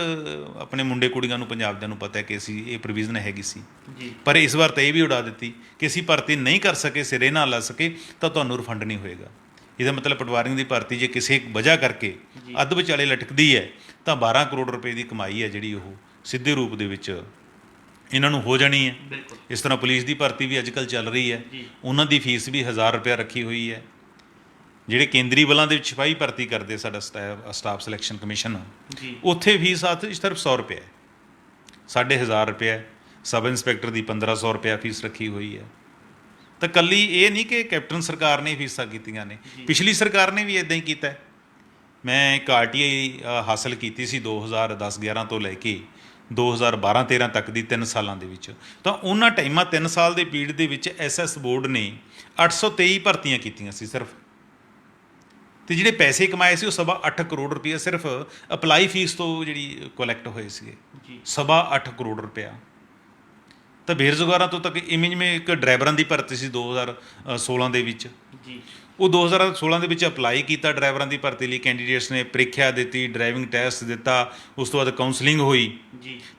Speaker 2: ਆਪਣੇ ਮੁੰਡੇ ਕੁੜੀਆਂ ਨੂੰ ਪੰਜਾਬ ਦਿਆਂ ਨੂੰ ਪਤਾ ਹੈ ਕਿ ਅਸੀਂ ਇਹ ਪ੍ਰੋਵੀਜ਼ਨ ਹੈਗੀ ਸੀ।
Speaker 1: ਜੀ
Speaker 2: ਪਰ ਇਸ ਵਾਰ ਤਾਂ ਇਹ ਵੀ ਉਡਾ ਦਿੱਤੀ ਕਿ ਅਸੀਂ ਭਰਤੀ ਨਹੀਂ ਕਰ ਸਕੇ, ਸਿਰੇ ਨਾ ਲਾ ਸਕੇ, ਤਾਂ ਤੁਹਾਨੂੰ ਰਿਫੰਡ ਨਹੀਂ ਹੋਏਗਾ। ਇਹਦਾ ਮਤਲਬ ਪਟਵਾਰੀਆਂ ਦੀ ਭਰਤੀ ਜੇ ਕਿਸੇ ਵਜ੍ਹਾ ਕਰਕੇ ਅੱਧ ਵਿਚਾਲੇ ਲਟਕਦੀ ਹੈ, ਤਾਂ 12 ਕਰੋੜ ਰੁਪਏ ਦੀ ਕਮਾਈ ਹੈ ਜਿਹੜੀ ਉਹ ਸਿੱਧੇ ਰੂਪ ਦੇ ਵਿੱਚ ਇਹਨਾਂ ਨੂੰ ਹੋ ਜਾਣੀ ਹੈ।
Speaker 1: ਬਿਲਕੁਲ
Speaker 2: ਇਸ ਤਰ੍ਹਾਂ ਪੁਲਿਸ ਦੀ ਭਰਤੀ ਵੀ ਅੱਜ ਕੱਲ੍ਹ ਚੱਲ ਰਹੀ ਹੈ,
Speaker 1: ਜੀ
Speaker 2: ਉਹਨਾਂ ਦੀ ਫੀਸ ਵੀ 1000 ਰੁਪਇਆ ਰੱਖੀ ਹੋਈ ਹੈ। ਜਿਹੜੇ ਕੇਂਦਰੀ ਬਲਾਂ ਦੇ ਵਿੱਚ ਸਿਪਾਹੀ ਭਰਤੀ ਕਰਦੇ ਸਾਡਾ ਸਟਾਫ ਸਿਲੈਕਸ਼ਨ ਕਮਿਸ਼ਨ,
Speaker 1: ਜੀ
Speaker 2: ਉੱਥੇ ਫੀਸ ਸਿਰਫ 100 ਰੁਪਏ ਹੈ, 1500 ਰੁਪਏ ਹੈ। ਸਬ ਇੰਸਪੈਕਟਰ ਦੀ 1500 ਰੁਪਇਆ ਫੀਸ ਰੱਖੀ ਹੋਈ ਹੈ। ਤਾਂ ਕੱਲੀ ਇਹ ਨਹੀਂ ਕਿ ਕੈਪਟਨ ਸਰਕਾਰ ਨੇ ਫੀਸਾਂ ਕੀਤੀਆਂ ਨੇ, ਪਿਛਲੀ ਸਰਕਾਰ ਨੇ ਵੀ ਇੱਦਾਂ ਹੀ ਕੀਤਾ। ਮੈਂ ਇੱਕ RTI ਹਾਸਲ ਕੀਤੀ ਸੀ 2010-11 ਤੋਂ ਲੈ ਕੇ 2012-13 ਤੱਕ ਦੀ 3 ਸਾਲਾਂ ਦੇ ਵਿੱਚ। ਤਾਂ ਉਹਨਾਂ ਟਾਈਮਾਂ 3 ਸਾਲ ਦੇ ਪੀਰੀਅਡ ਦੇ ਵਿੱਚ ਐਸਐਸ ਬੋਰਡ ਨੇ 823 ਭਰਤੀਆਂ ਕੀਤੀਆਂ ਸੀ ਸਿਰਫ, ਤੇ ਜਿਹੜੇ ਪੈਸੇ ਕਮਾਏ ਸੀ ਉਹ 8.25 ਕਰੋੜ ਰੁਪਏ ਸਿਰਫ ਅਪਲਾਈ ਫੀਸ ਤੋਂ ਜਿਹੜੀ ਕਲੈਕਟ ਹੋਏ ਸੀਗੇ, 8.25 ਕਰੋੜ ਰੁਪਇਆ। ਤਾਂ ਬੇਰੁਜ਼ਗਾਰਾਂ ਤੋਂ ਤੱਕ ਇਵੇਂ ਜਿਵੇਂ ਇੱਕ ਡਰਾਈਵਰਾਂ ਦੀ ਭਰਤੀ ਸੀ 2016 ਦੇ ਵਿੱਚ, ਉਹ 2016 ਦੇ ਵਿੱਚ ਅਪਲਾਈ ਕੀਤਾ ਡਰਾਈਵਰਾਂ ਦੀ ਭਰਤੀ ਲਈ, ਕੈਂਡੀਡੇਟਸ ਨੇ ਪ੍ਰੀਖਿਆ ਦਿੱਤੀ, ਡਰਾਈਵਿੰਗ ਟੈਸਟ ਦਿੱਤਾ, ਉਸ ਤੋਂ ਬਾਅਦ ਕਾਉਂਸਲਿੰਗ ਹੋਈ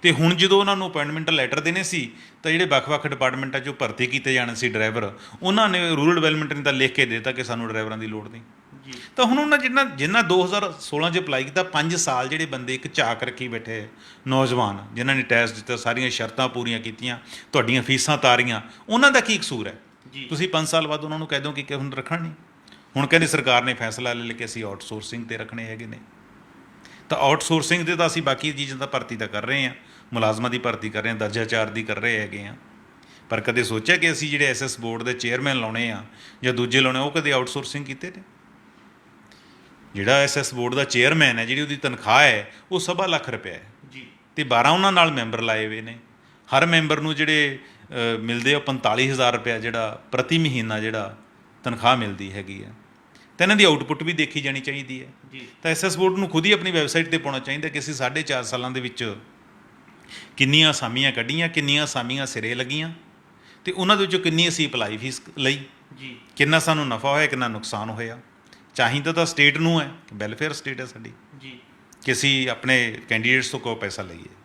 Speaker 2: ਤੇ ਹੁਣ ਜਦੋਂ ਉਹਨਾਂ ਨੂੰ ਅਪਾਇੰਟਮੈਂਟ ਲੈਟਰ ਦੇਣੇ ਸੀ ਤਾਂ ਜਿਹੜੇ ਵੱਖ-ਵੱਖ ਡਿਪਾਰਟਮੈਂਟਾਂ 'ਚੋਂ ਭਰਤੀ ਕੀਤੇ ਜਾਣੇ ਸੀ ਡਰਾਈਵਰ, ਉਹਨਾਂ ਨੇ ਰੂਰਲ ਡਿਵੈਲਪਮੈਂਟ ਨੇ ਤਾਂ ਲਿਖ ਕੇ ਦੇ ਦਿੱਤਾ ਕਿ ਸਾਨੂੰ ਡਰਾਈਵਰਾਂ ਦੀ ਲੋੜ ਨਹੀਂ। ਤਾਂ ਹੁਣ ਉਹਨਾਂ ਜਿਨ੍ਹਾਂ 2016 'ਚ ਅਪਲਾਈ ਕੀਤਾ, 5 ਸਾਲ ਜਿਹੜੇ ਬੰਦੇ ਇੱਕ ਝਾਕ ਰੱਖੀ ਬੈਠੇ ਨੌਜਵਾਨ, ਜਿਨ੍ਹਾਂ ਨੇ ਟੈਸਟ ਦਿੱਤਾ, ਸਾਰੀਆਂ ਸ਼ਰਤਾਂ ਪੂਰੀਆਂ ਕੀਤੀਆਂ, ਤੁਹਾਡੀਆਂ ਫੀਸਾਂ ਤਾਰੀਆਂ, ਉਹਨਾਂ ਦਾ ਕੀ ਕਸੂਰ ਹੈ? ਤੁਸੀਂ 5 ਸਾਲ ਬਾਅਦ ਉਹਨਾਂ ਨੂੰ ਕਹਿ ਦਿਓ ਕਿ ਹੁਣ ਰੱਖਣ ਨਹੀਂ। ਹੁਣ ਕਹਿੰਦੇ ਸਰਕਾਰ ਨੇ ਫੈਸਲਾ ਲੈ ਲਿਆ ਕਿ ਅਸੀਂ ਆਊਟਸੋਰਸਿੰਗ 'ਤੇ ਰੱਖਣੇ ਹੈਗੇ ਨੇ। ਤਾਂ ਆਊਟਸੋਰਸਿੰਗ 'ਤੇ ਤਾਂ ਅਸੀਂ ਬਾਕੀ ਚੀਜ਼ਾਂ ਦਾ ਭਰਤੀ ਤਾਂ ਕਰ ਰਹੇ ਹਾਂ, ਮੁਲਾਜ਼ਮਾਂ ਦੀ ਭਰਤੀ ਕਰ ਰਹੇ ਹਾਂ, ਦਰਜਾ 4 ਦੀ ਕਰ ਰਹੇ ਹੈਗੇ ਹਾਂ, ਪਰ ਕਦੇ ਸੋਚਿਆ ਕਿ ਅਸੀਂ ਜਿਹੜੇ ਐਸਐਸ ਬੋਰਡ ਦੇ ਚੇਅਰਮੈਨ ਲਾਉਣੇ ਆ ਜਾਂ ਦੂਜੇ ਲਾਉਣੇ, ਉਹ ਕਦੇ ਆਊਟਸੋਰਸਿੰਗ ਕੀਤੇ ਨੇ? ਜਿਹੜਾ ਐਸਐਸ ਬੋਰਡ ਦਾ ਚੇਅਰਮੈਨ ਹੈ, ਜਿਹੜੀ ਉਹਦੀ ਤਨਖਾਹ ਹੈ ਉਹ 1.25 ਲੱਖ ਰੁਪਏ ਹੈ ਤੇ 12 ਉਹਨਾਂ ਨਾਲ ਮੈਂਬਰ ਲਾਏ ਹੋਏ ਨੇ। ਹਰ ਮੈਂਬਰ ਨੂੰ ਜਿਹੜੇ ਮਿਲਦੇ ਆ 45,000 ਰੁਪਇਆ ਜਿਹੜਾ ਪ੍ਰਤੀ ਮਹੀਨਾ ਜਿਹੜਾ ਤਨਖਾਹ ਮਿਲਦੀ ਹੈਗੀ ਆ। ਤਾਂ ਇਹਨਾਂ ਦੀ ਆਊਟਪੁੱਟ ਵੀ ਦੇਖੀ ਜਾਣੀ ਚਾਹੀਦੀ ਹੈ। ਤਾਂ ਐਸਐਸ ਬੋਰਡ ਨੂੰ ਖੁਦ ਹੀ ਆਪਣੀ ਵੈਬਸਾਈਟ 'ਤੇ ਪਾਉਣਾ ਚਾਹੀਦਾ ਕਿ ਅਸੀਂ 4.5 ਸਾਲਾਂ ਦੇ ਵਿੱਚ ਕਿੰਨੀਆਂ ਅਸਾਮੀਆਂ ਕੱਢੀਆਂ, ਕਿੰਨੀਆਂ ਅਸਾਮੀਆਂ ਸਿਰੇ ਲੱਗੀਆਂ, ਤੇ ਉਹਨਾਂ ਦੇ ਵਿੱਚੋਂ ਕਿੰਨੀ ਅਸੀਂ ਅਪਲਾਈ ਫੀਸ ਲਈ, ਕਿੰਨਾ ਸਾਨੂੰ ਨਫਾ ਹੋਇਆ, ਕਿੰਨਾ ਨੁਕਸਾਨ ਹੋਇਆ। ਚਾਹੀਦਾ ਤਾਂ ਸਟੇਟ ਨੂੰ ਹੈ, ਵੈਲਫੇਅਰ ਸਟੇਟ ਹੈ ਸਾਡੀ, ਕਿ ਅਸੀਂ ਆਪਣੇ ਕੈਂਡੀਡੇਟਸ ਤੋਂ ਕੋਈ ਪੈਸਾ ਲਈਏ।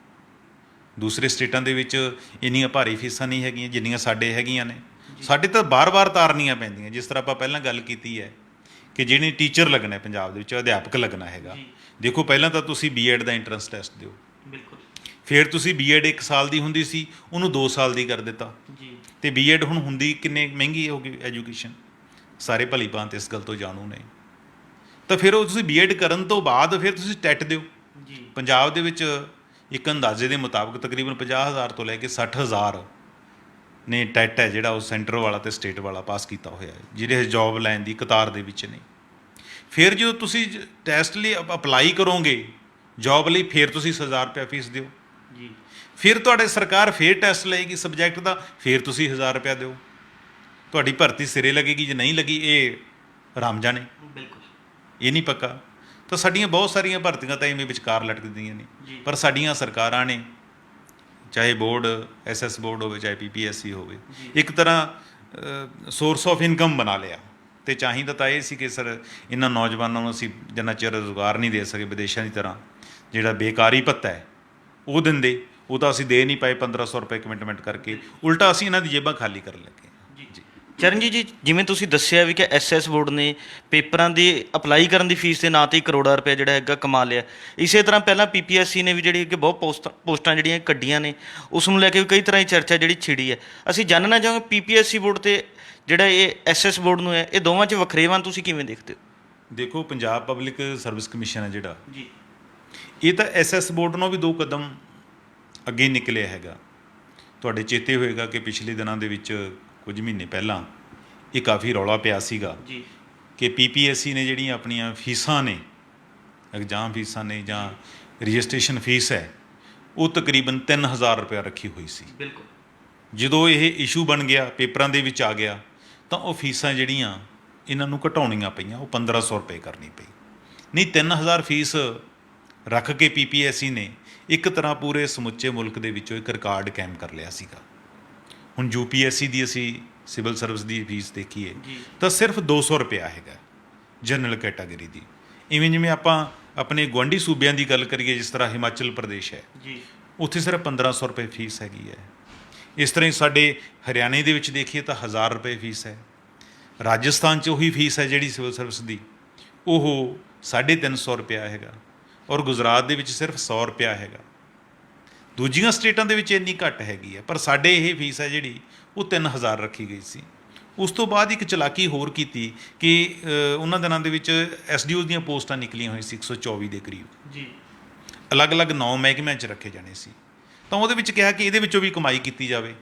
Speaker 2: ਦੂਸਰੇ ਸਟੇਟਾਂ ਦੇ ਵਿੱਚ ਇੰਨੀਆਂ ਭਾਰੀ ਫੀਸਾਂ ਨਹੀਂ ਹੈਗੀਆਂ ਜਿੰਨੀਆਂ ਸਾਡੇ ਹੈਗੀਆਂ ਨੇ। ਸਾਡੇ ਤਾਂ ਬਾਰ-ਬਾਰ ਤਾਰਨੀਆਂ ਪੈਂਦੀਆਂ, ਜਿਸ ਤਰ੍ਹਾਂ ਆਪਾਂ ਪਹਿਲਾਂ ਗੱਲ ਕੀਤੀ ਹੈ ਕਿ ਜਿਹੜੇ ਟੀਚਰ ਲੱਗਣਾ ਪੰਜਾਬ ਦੇ ਵਿੱਚ, ਅਧਿਆਪਕ ਲੱਗਣਾ ਹੈਗਾ, ਦੇਖੋ ਪਹਿਲਾਂ ਤਾਂ ਤੁਸੀਂ ਬੀਐਡ ਦਾ ਐਂਟਰੈਂਸ ਟੈਸਟ ਦਿਓ, ਫਿਰ ਤੁਸੀਂ ਬੀਐਡ 1 ਸਾਲ ਦੀ ਹੁੰਦੀ ਸੀ, ਉਹਨੂੰ 2 ਸਾਲ ਦੀ ਕਰ ਦਿੱਤਾ, ਤੇ ਬੀਐਡ ਹੁਣ ਹੁੰਦੀ ਕਿੰਨੇ ਮਹਿੰਗੀ ਹੋ ਗਈ ਐਜੂਕੇਸ਼ਨ, ਸਾਰੇ ਭਲੀ ਭਾਂਤ ਇਸ ਗੱਲ ਤੋਂ ਜਾਣੂ ਨੇ। ਤਾਂ ਫਿਰ ਉਹ ਤੁਸੀਂ ਬੀਐਡ ਕਰਨ ਤੋਂ ਬਾਅਦ ਫਿਰ ਤੁਸੀਂ ਟੈਟ ਦਿਓ। ਪੰਜਾਬ ਦੇ ਵਿੱਚ ਇੱਕ ਅੰਦਾਜ਼ੇ ਦੇ ਮੁਤਾਬਕ ਤਕਰੀਬਨ 50,000 ਤੋਂ ਲੈ ਕੇ 60,000 ਨੇ ਟੈਟ ਹੈ ਜਿਹੜਾ ਉਹ ਸੈਂਟਰ ਵਾਲਾ ਤੇ ਸਟੇਟ ਵਾਲਾ ਪਾਸ ਕੀਤਾ ਹੋਇਆ ਹੈ, ਜਿਹੜੇ ਜੌਬ ਲੈਣ ਦੀ ਕਤਾਰ ਦੇ ਵਿੱਚ ਨੇ। ਫਿਰ ਜਦੋਂ ਤੁਸੀਂ ਟੈਸਟ ਲਈ ਅਪਲਾਈ ਕਰੋਗੇ ਜੌਬ ਲਈ, ਫਿਰ ਤੁਸੀਂ 1000 ਰੁਪਇਆ ਫੀਸ ਦਿਓ। ਫਿਰ ਤੁਹਾਡੇ ਸਰਕਾਰ ਫਿਰ ਟੈਸਟ ਲਏਗੀ ਸਬਜੈਕਟ ਦਾ, ਫਿਰ ਤੁਸੀਂ 1000 ਰੁਪਇਆ ਦਿਓ। ਤੁਹਾਡੀ ਭਰਤੀ ਸਿਰੇ ਲੱਗੇਗੀ ਜਾਂ ਨਹੀਂ ਲੱਗੀ ਇਹ ਰਾਮ ਜਾਣੇ, ਇਹ ਨਹੀਂ ਪੱਕਾ। ਤਾਂ ਸਾਡੀਆਂ ਬਹੁਤ ਸਾਰੀਆਂ ਭਰਤੀਆਂ ਤਾਂ ਇਵੇਂ ਵਿਚਕਾਰ ਲਟਕਦੀਆਂ ਨੇ, ਪਰ ਸਾਡੀਆਂ ਸਰਕਾਰਾਂ ਨੇ, ਚਾਹੇ ਬੋਰਡ ਐਸਐਸ ਬੋਰਡ ਹੋਵੇ, ਚਾਹੇ ਪੀਪੀਐਸਸੀ ਹੋਵੇ, ਇੱਕ ਤਰ੍ਹਾਂ ਸੋਰਸ ਆਫ ਇਨਕਮ ਬਣਾ ਲਿਆ। ਅਤੇ ਚਾਹੀਦਾ ਤਾਂ ਇਹ ਸੀ ਕਿ ਸਰ ਇਹਨਾਂ ਨੌਜਵਾਨਾਂ ਨੂੰ ਅਸੀਂ ਜਿੰਨਾ ਚਿਰ ਰੁਜ਼ਗਾਰ ਨਹੀਂ ਦੇ ਸਕੇ ਵਿਦੇਸ਼ਾਂ ਦੀ ਤਰ੍ਹਾਂ, ਜਿਹੜਾ ਬੇਕਾਰੀ ਭੱਤਾ ਹੈ ਉਹ ਦਿੰਦੇ, ਉਹ ਤਾਂ ਅਸੀਂ ਦੇ ਨਹੀਂ ਪਾਏ 1500 ਰੁਪਏ ਕਮਿਟਮੈਂਟ ਕਰਕੇ, ਉਲਟਾ ਅਸੀਂ ਇਹਨਾਂ ਦੀ ਜੇਬਾਂ ਖਾਲੀ ਕਰਨ ਲੱਗੇ।
Speaker 1: ਚਰਨਜੀਤ ਜੀ, ਜਿਵੇਂ ਤੁਸੀਂ ਦੱਸਿਆ ਵੀ ਕਿ ਐਸਐਸ ਬੋਰਡ ਨੇ ਪੇਪਰਾਂ ਦੀ ਅਪਲਾਈ ਕਰਨ ਦੀ ਫੀਸ ਦੇ ਨਾਂ 'ਤੇ ਕਰੋੜਾਂ ਰੁਪਏ ਜਿਹੜਾ ਹੈਗਾ ਕਮਾ ਲਿਆ। ਇਸੇ ਤਰ੍ਹਾਂ ਪਹਿਲਾਂ ਪੀਪੀਐਸਸੀ ਨੇ ਵੀ ਜਿਹੜੀ ਕਿ ਬਹੁਤ ਪੋਸਟਾਂ ਜਿਹੜੀਆਂ ਕੱਢੀਆਂ ਨੇ, ਉਸ ਨੂੰ ਲੈ ਕੇ ਵੀ ਕਈ ਤਰ੍ਹਾਂ ਦੀ ਚਰਚਾ ਜਿਹੜੀ ਛਿੜੀ ਹੈ। ਅਸੀਂ ਜਾਣਨਾ ਚਾਹਾਂਗੇ ਪੀਪੀਐਸਸੀ ਬੋਰਡ ਅਤੇ ਜਿਹੜਾ ਇਹ ਐਸਐਸ ਬੋਰਡ ਨੂੰ ਹੈ, ਇਹ ਦੋਵਾਂ 'ਚ ਵੱਖਰੇਵਾਂ ਤੁਸੀਂ ਕਿਵੇਂ ਦੇਖਦੇ ਹੋ?
Speaker 2: ਦੇਖੋ, ਪੰਜਾਬ ਪਬਲਿਕ ਸਰਵਿਸ ਕਮਿਸ਼ਨ ਹੈ ਜਿਹੜਾ, ਇਹ ਤਾਂ ਐਸਐਸ ਬੋਰਡ ਨੂੰ ਵੀ 2 ਕਦਮ ਅੱਗੇ ਨਿਕਲਿਆ ਹੈਗਾ। ਤੁਹਾਡੇ ਚੇਤੇ ਹੋਏਗਾ ਕਿ ਪਿਛਲੇ ਦਿਨਾਂ ਦੇ ਵਿੱਚ ਕੁਝ ਮਹੀਨੇ ਪਹਿਲਾਂ ਇਹ ਕਾਫੀ ਰੌਲਾ ਪਿਆ ਸੀਗਾ ਕਿ ਪੀਪੀਐਸਸੀ ਨੇ ਜਿਹੜੀਆਂ ਆਪਣੀਆਂ ਫੀਸਾਂ ਨੇ, ਐਗਜ਼ਾਮ ਫੀਸਾਂ ਨੇ ਜਾਂ ਰਜਿਸਟ੍ਰੇਸ਼ਨ ਫੀਸ ਹੈ, ਉਹ ਤਕਰੀਬਨ 3000 ਰੁਪਇਆ ਰੱਖੀ ਹੋਈ ਸੀ। ਜਦੋਂ ਇਹ ਇਸ਼ੂ ਬਣ ਗਿਆ, ਪੇਪਰਾਂ ਦੇ ਵਿੱਚ ਆ ਗਿਆ, ਤਾਂ ਉਹ ਫੀਸਾਂ ਜਿਹੜੀਆਂ ਇਹਨਾਂ ਨੂੰ ਘਟਾਉਣੀਆਂ ਪਈਆਂ, ਉਹ 1500 ਰੁਪਏ ਕਰਨੀ ਪਈ। ਨਹੀਂ, 3000 ਫੀਸ ਰੱਖ ਕੇ ਪੀਪੀਐਸਸੀ ਨੇ ਇੱਕ ਤਰ੍ਹਾਂ ਪੂਰੇ ਸਮੁੱਚੇ ਮੁਲਕ ਦੇ ਵਿੱਚੋਂ ਇੱਕ ਰਿਕਾਰਡ ਕਾਇਮ ਕਰ ਲਿਆ ਸੀਗਾ। ਹੁਣ ਯੂਪੀਐਸਸੀ ਦੀ ਅਸੀਂ ਸਿਵਲ ਸਰਵਿਸ ਦੀ ਫੀਸ ਦੇਖੀਏ ਤਾਂ ਸਿਰਫ 200 ਰੁਪਇਆ ਹੈਗਾ ਜਨਰਲ ਕੈਟਾਗਰੀ ਦੀ। ਇਵੇਂ ਜਿਵੇਂ ਆਪਾਂ ਆਪਣੇ ਗੁਆਂਢੀ ਸੂਬਿਆਂ ਦੀ ਗੱਲ ਕਰੀਏ, ਜਿਸ ਤਰ੍ਹਾਂ ਹਿਮਾਚਲ ਪ੍ਰਦੇਸ਼ ਹੈ, ਉੱਥੇ ਸਿਰਫ 1500 ਰੁਪਏ ਫੀਸ ਹੈਗੀ ਹੈ। ਇਸ ਤਰ੍ਹਾਂ ਹੀ ਸਾਡੇ ਹਰਿਆਣੇ ਦੇ ਵਿੱਚ ਦੇਖੀਏ ਤਾਂ 1000 ਰੁਪਏ ਫੀਸ ਹੈ। ਰਾਜਸਥਾਨ 'ਚ ਉਹੀ ਫੀਸ ਹੈ ਜਿਹੜੀ ਸਿਵਲ ਸਰਵਿਸ ਦੀ, ਉਹ 350 ਰੁਪਇਆ ਹੈਗਾ, ਔਰ ਗੁਜਰਾਤ ਦੇ ਵਿੱਚ ਸਿਰਫ 100 ਰੁਪਇਆ ਹੈਗਾ। ਦੂਜੀਆਂ ਸਟੇਟਾਂ ਦੇ ਵਿੱਚ ਇੰਨੀ ਘੱਟ ਹੈਗੀ ਹੈ, ਪਰ ਸਾਡੇ ਇਹ ਫੀਸ ਹੈ ਜਿਹੜੀ ਉਹ 3000 ਰੱਖੀ ਗਈ ਸੀ। ਉਸ ਤੋਂ ਬਾਅਦ ਇੱਕ ਚਲਾਕੀ ਹੋਰ ਕੀਤੀ ਕਿ ਉਹਨਾਂ ਦਿਨਾਂ ਦੇ ਵਿੱਚ ਐਸਡੀਓ ਦੀਆਂ ਪੋਸਟਾਂ ਨਿਕਲੀਆਂ ਹੋਈਆਂ ਸੀ 124 ਦੇ ਕਰੀਬ, ਅਲੱਗ-ਅਲੱਗ 9 ਮਹਿਕਮਿਆਂ 'ਚ ਰੱਖੇ ਜਾਣੇ ਸੀ। ਤਾਂ ਉਹਦੇ ਵਿੱਚ ਕਿਹਾ ਕਿ ਇਹਦੇ ਵਿੱਚੋਂ ਵੀ ਕਮਾਈ ਕੀਤੀ ਜਾਵੇ।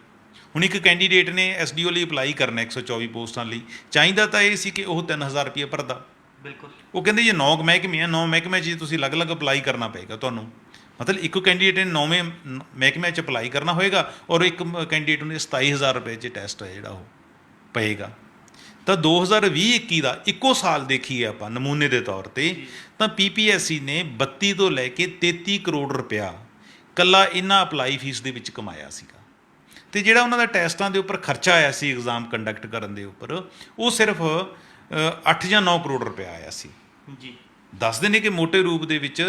Speaker 2: ਹੁਣ ਇੱਕ ਕੈਂਡੀਡੇਟ ਨੇ ਐਸਡੀਓ ਲਈ ਅਪਲਾਈ ਕਰਨਾ 124 ਪੋਸਟਾਂ ਲਈ, ਚਾਹੀਦਾ ਤਾਂ ਇਹ ਸੀ ਕਿ ਉਹ 3000 ਰੁਪਏ ਭਰਦਾ। ਉਹ ਕਹਿੰਦੇ ਜੇ 9 ਮਹਿਕਮੇ ਆ, 9 ਮਹਿਕਮੇ 'ਚ ਤੁਸੀਂ ਅਲੱਗ-ਅਲੱਗ ਅਪਲਾਈ ਕਰਨਾ ਪਏਗਾ ਤੁਹਾਨੂੰ ਮਤਲਬ ਇੱਕ ਕੈਂਡੀਡੇਟ ਨੇ 9ਵੇਂ ਮਹਿਕਮੇ 'ਚ ਅਪਲਾਈ ਕਰਨਾ ਹੋਏਗਾ ਔਰ ਇੱਕ ਕੈਂਡੀਡੇਟ ਨੂੰ 27,000 ਰੁਪਏ 'ਚ ਟੈਸਟ ਹੈ ਜਿਹੜਾ ਉਹ ਪਏਗਾ। ਤਾਂ 2020-21 ਦਾ ਇੱਕੋ ਸਾਲ ਦੇਖੀਏ ਆਪਾਂ ਨਮੂਨੇ ਦੇ ਤੌਰ ਤੇ, ਤਾਂ PPSC ਨੇ 32 ਤੋਂ ਲੈ ਕੇ 33 ਕਰੋੜ ਰੁਪਇਆ ਕੱਲਾ ਇਹਨਾਂ ਅਪਲਾਈ ਫੀਸ ਦੇ ਵਿੱਚ ਕਮਾਇਆ ਸੀਗਾ। ਤੇ ਜਿਹੜਾ ਉਹਨਾਂ ਦਾ ਟੈਸਟਾਂ ਦੇ ਉੱਪਰ ਖਰਚਾ ਆਇਆ ਸੀ ਐਗਜ਼ਾਮ ਕੰਡਕਟ ਕਰਨ ਦੇ ਉੱਪਰ, ਉਹ ਸਿਰਫ 8 ਜਾਂ 9 ਕਰੋੜ ਰੁਪਇਆ ਆਇਆ ਸੀ
Speaker 1: ਜੀ।
Speaker 2: ਦੱਸਦੇ ਨੇ ਕਿ ਮੋਟੇ ਰੂਪ ਦੇ ਵਿੱਚ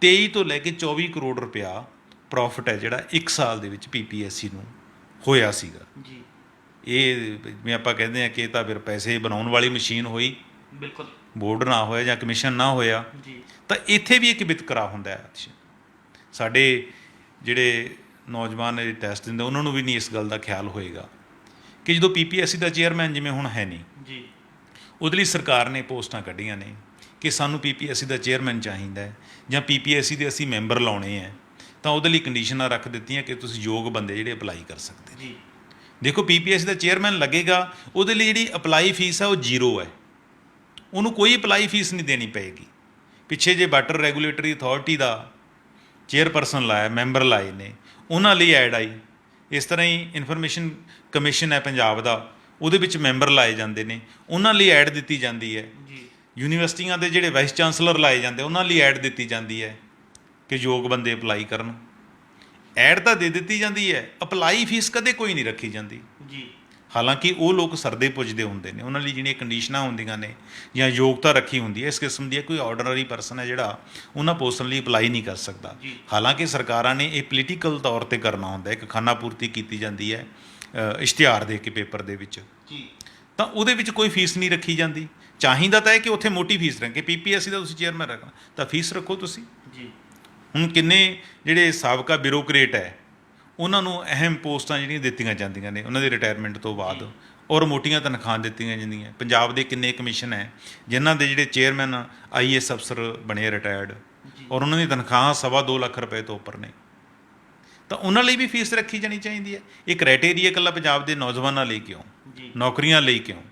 Speaker 2: 23 ਤੋਂ ਲੈ ਕੇ 24 ਕਰੋੜ ਰੁਪਇਆ ਪ੍ਰੋਫਿਟ ਹੈ ਜਿਹੜਾ ਇੱਕ ਸਾਲ ਦੇ ਵਿੱਚ PPSC ਨੂੰ ਹੋਇਆ ਸੀਗਾ
Speaker 1: ਜੀ।
Speaker 2: ਇਹ ਜਿਵੇਂ ਆਪਾਂ ਕਹਿੰਦੇ ਆ ਕਿ ਇਹ ਤਾਂ ਫਿਰ ਪੈਸੇ ਬਣਾਉਣ ਵਾਲੀ ਮਸ਼ੀਨ ਹੋਈ,
Speaker 1: ਬਿਲਕੁਲ।
Speaker 2: ਬੋਰਡ ਨਾ ਹੋਇਆ ਜਾਂ ਕਮਿਸ਼ਨ ਨਾ ਹੋਇਆ
Speaker 1: ਜੀ।
Speaker 2: ਤਾਂ ਇੱਥੇ ਵੀ ਇੱਕ ਵਿਤਕਰਾ ਹੁੰਦਾ ਹੈ। ਸਾਡੇ ਜਿਹੜੇ ਨੌਜਵਾਨ ਇਹ ਟੈਸਟ ਦਿੰਦੇ ਉਹਨਾਂ ਨੂੰ ਵੀ ਨਹੀਂ ਇਸ ਗੱਲ ਦਾ ਖਿਆਲ ਹੋਏਗਾ ਕਿ ਜਦੋਂ PPSC ਦਾ ਚੇਅਰਮੈਨ ਜਿਵੇਂ ਹੁਣ ਹੈ ਨਹੀਂ
Speaker 1: ਜੀ,
Speaker 2: ਉਹਦੇ ਲਈ ਸਰਕਾਰ ਨੇ ਪੋਸਟਾਂ ਕੱਢੀਆਂ ਨੇ ਕਿ ਸਾਨੂੰ PPSC ਦਾ ਚੇਅਰਮੈਨ ਚਾਹੀਦਾ ਹੈ ਜਾਂ PPSC ਦੇ ਅਸੀਂ ਮੈਂਬਰ ਲਾਉਣੇ ਹੈ, ਤਾਂ ਉਹਦੇ ਲਈ ਕੰਡੀਸ਼ਨਾਂ ਰੱਖ ਦਿੱਤੀਆਂ ਕਿ ਤੁਸੀਂ ਯੋਗ ਬੰਦੇ ਜਿਹੜੇ ਅਪਲਾਈ ਕਰ ਸਕਦੇ
Speaker 1: ਜੀ।
Speaker 2: ਦੇਖੋ PPSC ਦਾ ਚੇਅਰਮੈਨ ਲੱਗੇਗਾ, ਉਹਦੇ ਲਈ ਜਿਹੜੀ ਅਪਲਾਈ ਫੀਸ ਹੈ ਉਹ 0 ਹੈ, ਉਹਨੂੰ ਕੋਈ ਅਪਲਾਈ ਫੀਸ ਨਹੀਂ ਦੇਣੀ ਪਏਗੀ। ਪਿੱਛੇ ਜੇ ਵਾਟਰ ਰੈਗੂਲੇਟਰੀ ਅਥਾਰਟੀ ਦਾ ਚੇਅਰਪਰਸਨ ਲਾਇਆ, ਮੈਂਬਰ ਲਾਏ ਨੇ, ਉਹਨਾਂ ਲਈ ਐਡ ਆਈ। ਇਸ ਤਰ੍ਹਾਂ ਹੀ ਇਨਫੋਰਮੇਸ਼ਨ ਕਮਿਸ਼ਨ ਹੈ ਪੰਜਾਬ ਦਾ, ਉਹਦੇ ਵਿੱਚ ਮੈਂਬਰ ਲਾਏ ਜਾਂਦੇ ਨੇ, ਉਹਨਾਂ ਲਈ ਐਡ ਦਿੱਤੀ ਜਾਂਦੀ ਹੈ। ਯੂਨੀਵਰਸਿਟੀਆਂ ਦੇ ਜਿਹੜੇ ਵਾਈਸ ਚਾਂਸਲਰ ਲਾਏ ਜਾਂਦੇ ਉਹਨਾਂ ਲਈ ਐਡ ਦਿੱਤੀ ਜਾਂਦੀ ਹੈ ਕਿ ਯੋਗ ਬੰਦੇ ਅਪਲਾਈ ਕਰਨ। ਐਡ ਤਾਂ ਦੇ ਦਿੱਤੀ ਜਾਂਦੀ ਹੈ, ਅਪਲਾਈ ਫੀਸ ਕਦੇ ਕੋਈ ਨਹੀਂ ਰੱਖੀ ਜਾਂਦੀ
Speaker 1: ਜੀ।
Speaker 2: ਹਾਲਾਂਕਿ ਉਹ ਲੋਕ ਸਰਦੇ ਪੁੱਜਦੇ ਹੁੰਦੇ ਨੇ, ਉਹਨਾਂ ਲਈ ਜਿਹੜੀਆਂ ਕੰਡੀਸ਼ਨਾਂ ਹੁੰਦੀਆਂ ਨੇ ਜਾਂ ਯੋਗਤਾ ਰੱਖੀ ਹੁੰਦੀ ਹੈ ਇਸ ਕਿਸਮ ਦੀ, ਕੋਈ ਆਰਡੀਨਰੀ ਪਰਸਨ ਹੈ ਜਿਹੜਾ ਉਹਨਾਂ ਪੋਸਟਾਂ ਲਈ ਅਪਲਾਈ ਨਹੀਂ ਕਰ ਸਕਦਾ। ਹਾਲਾਂਕਿ ਸਰਕਾਰਾਂ ਨੇ ਇਹ ਪੋਲੀਟੀਕਲ ਤੌਰ ਤੇ ਕਰਨਾ ਹੁੰਦਾ, ਇੱਕ ਖਾਨਾ ਪੂਰਤੀ ਕੀਤੀ ਜਾਂਦੀ ਹੈ ਇਸ਼ਤਿਹਾਰ ਦੇ ਕੇ ਪੇਪਰ ਦੇ ਵਿੱਚ, ਤਾਂ ਉਹਦੇ ਵਿੱਚ ਕੋਈ ਫੀਸ ਨਹੀਂ ਰੱਖੀ ਜਾਂਦੀ। ਚਾਹੀਦਾ ਤਾਂ ਹੈ ਕਿ ਉੱਥੇ ਮੋਟੀ ਫੀਸ ਰੱਖੇ, PPSC ਦਾ ਤੁਸੀਂ ਚੇਅਰਮੈਨ ਰੱਖਣਾ ਤਾਂ ਫੀਸ ਰੱਖੋ ਤੁਸੀਂ ਜੀ। ਹੁਣ ਕਿੰਨੇ ਜਿਹੜੇ ਸਾਬਕਾ ਬਿਊਰੋਕਰੇਟ ਹੈ ਉਹਨਾਂ ਨੂੰ ਅਹਿਮ ਪੋਸਟਾਂ ਜਿਹੜੀਆਂ ਦਿੱਤੀਆਂ ਜਾਂਦੀਆਂ ਨੇ ਉਹਨਾਂ ਦੇ ਰਿਟਾਇਰਮੈਂਟ ਤੋਂ ਬਾਅਦ, ਔਰ ਮੋਟੀਆਂ ਤਨਖਾਹਾਂ ਦਿੱਤੀਆਂ ਜਾਂਦੀਆਂ। ਪੰਜਾਬ ਦੇ ਕਿੰਨੇ ਕਮਿਸ਼ਨ ਹੈ ਜਿਨ੍ਹਾਂ ਦੇ ਜਿਹੜੇ ਚੇਅਰਮੈਨ IAS ਅਫਸਰ ਬਣੇ ਰਿਟਾਇਰਡ, ਔਰ ਉਹਨਾਂ ਦੀ ਤਨਖਾਹਾਂ 2.25 ਲੱਖ ਰੁਪਏ ਤੋਂ ਉੱਪਰ ਨੇ, ਤਾਂ ਉਹਨਾਂ ਲਈ ਵੀ ਫੀਸ ਰੱਖੀ ਜਾਣੀ ਚਾਹੀਦੀ ਹੈ। ਇਹ ਕ੍ਰਾਈਟੇਰੀਆ ਇਕੱਲਾ ਪੰਜਾਬ ਦੇ ਨੌਜਵਾਨਾਂ ਲਈ ਕਿਉਂ, ਨੌਕਰੀਆਂ ਲਈ ਕਿਉਂ?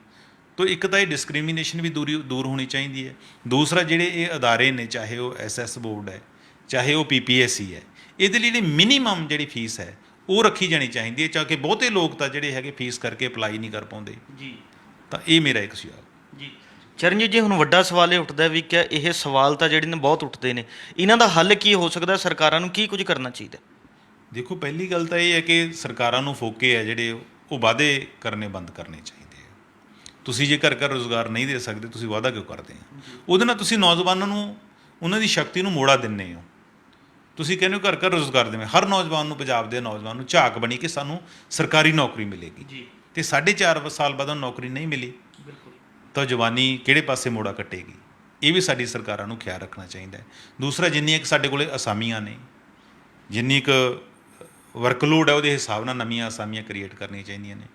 Speaker 2: ਤਾਂ ਇੱਕ ਤਾਂ ਇਹ ਡਿਸਕ੍ਰਿਮੀਨੇਸ਼ਨ ਵੀ ਦੂਰ ਹੋਣੀ ਚਾਹੀਦੀ ਹੈ। ਦੂਸਰਾ ਜਿਹੜੇ ਇਹ ਅਦਾਰੇ ਨੇ, ਚਾਹੇ ਉਹ SS ਬੋਰਡ ਹੈ ਚਾਹੇ ਉਹ PPSC ਹੈ, ਇਹਦੇ ਲਈ ਜਿਹੜੀ ਮਿਨੀਮਮ ਜਿਹੜੀ ਫੀਸ ਹੈ ਉਹ ਰੱਖੀ ਜਾਣੀ ਚਾਹੀਦੀ ਹੈ, ਚਾਹੇ ਬਹੁਤੇ ਲੋਕ ਤਾਂ ਜਿਹੜੇ ਹੈਗੇ ਫੀਸ ਕਰਕੇ ਅਪਲਾਈ ਨਹੀਂ ਕਰ ਪਾਉਂਦੇ ਜੀ। ਤਾਂ ਇਹ ਮੇਰਾ ਇੱਕ ਸੁਝਾਅ
Speaker 1: ਜੀ। ਚਰਨਜੀਤ ਜੀ, ਹੁਣ ਵੱਡਾ ਸਵਾਲ ਇਹ ਉੱਠਦਾ ਵੀ ਕਿ ਇਹ ਸਵਾਲ ਤਾਂ ਜਿਹੜੇ ਨੇ ਬਹੁਤ ਉੱਠਦੇ ਨੇ, ਇਹਨਾਂ ਦਾ ਹੱਲ ਕੀ ਹੋ ਸਕਦਾ? ਸਰਕਾਰਾਂ ਨੂੰ ਕੀ ਕੁਝ ਕਰਨਾ ਚਾਹੀਦਾ?
Speaker 2: ਦੇਖੋ, ਪਹਿਲੀ ਗੱਲ ਤਾਂ ਇਹ ਹੈ ਕਿ ਸਰਕਾਰਾਂ ਨੂੰ ਫੋਕੇ ਹੈ ਜਿਹੜੇ ਉਹ ਵਾਅਦੇ ਕਰਨੇ ਬੰਦ ਕਰਨੇ ਚਾਹੀਦੇ ਆ। ਤੁਸੀਂ ਜੇ ਘਰ ਘਰ ਰੁਜ਼ਗਾਰ ਨਹੀਂ ਦੇ ਸਕਦੇ, ਤੁਸੀਂ ਵਾਅਦਾ ਕਿਉਂ ਕਰਦੇ ਆ? ਉਹਦੇ ਨਾਲ ਤੁਸੀਂ ਨੌਜਵਾਨਾਂ ਨੂੰ ਉਹਨਾਂ ਦੀ ਸ਼ਕਤੀ ਨੂੰ ਮੋੜਾ ਦਿੰਦੇ ਹੋ। ਤੁਸੀਂ ਕਹਿੰਦੇ ਹੋ ਘਰ ਘਰ ਰੁਜ਼ਗਾਰ ਦੇਵੇਂ, ਹਰ ਨੌਜਵਾਨ ਨੂੰ, ਪੰਜਾਬ ਦੇ ਨੌਜਵਾਨ ਨੂੰ ਝਾਕ ਬਣੀ ਕਿ ਸਾਨੂੰ ਸਰਕਾਰੀ ਨੌਕਰੀ ਮਿਲੇਗੀ ਜੀ, ਤੇ 4.5 ਸਾਲ ਬਾਅਦ ਉਹਨੂੰ ਨੌਕਰੀ ਨਹੀਂ ਮਿਲੀ ਤਾਂ ਜਵਾਨੀ ਕਿਹੜੇ ਪਾਸੇ ਮੋੜਾ ਕੱਟੇਗੀ? ਇਹ ਵੀ ਸਾਡੀ ਸਰਕਾਰਾਂ ਨੂੰ ਖਿਆਲ ਰੱਖਣਾ ਚਾਹੀਦਾ ਹੈ। ਦੂਸਰਾ, ਜਿੰਨੀਆਂ ਕਿ ਸਾਡੇ ਕੋਲੇ ਅਸਾਮੀਆਂ ਨੇ, ਜਿੰਨੀ ਕੁ ਵਰਕਲੋਡ ਹੈ ਉਹਦੇ ਹਿਸਾਬ ਨਾਲ ਨਵੀਆਂ ਅਸਾਮੀਆਂ ਕ੍ਰੀਏਟ ਕਰਨੀਆਂ ਚਾਹੀਦੀਆਂ ਨੇ।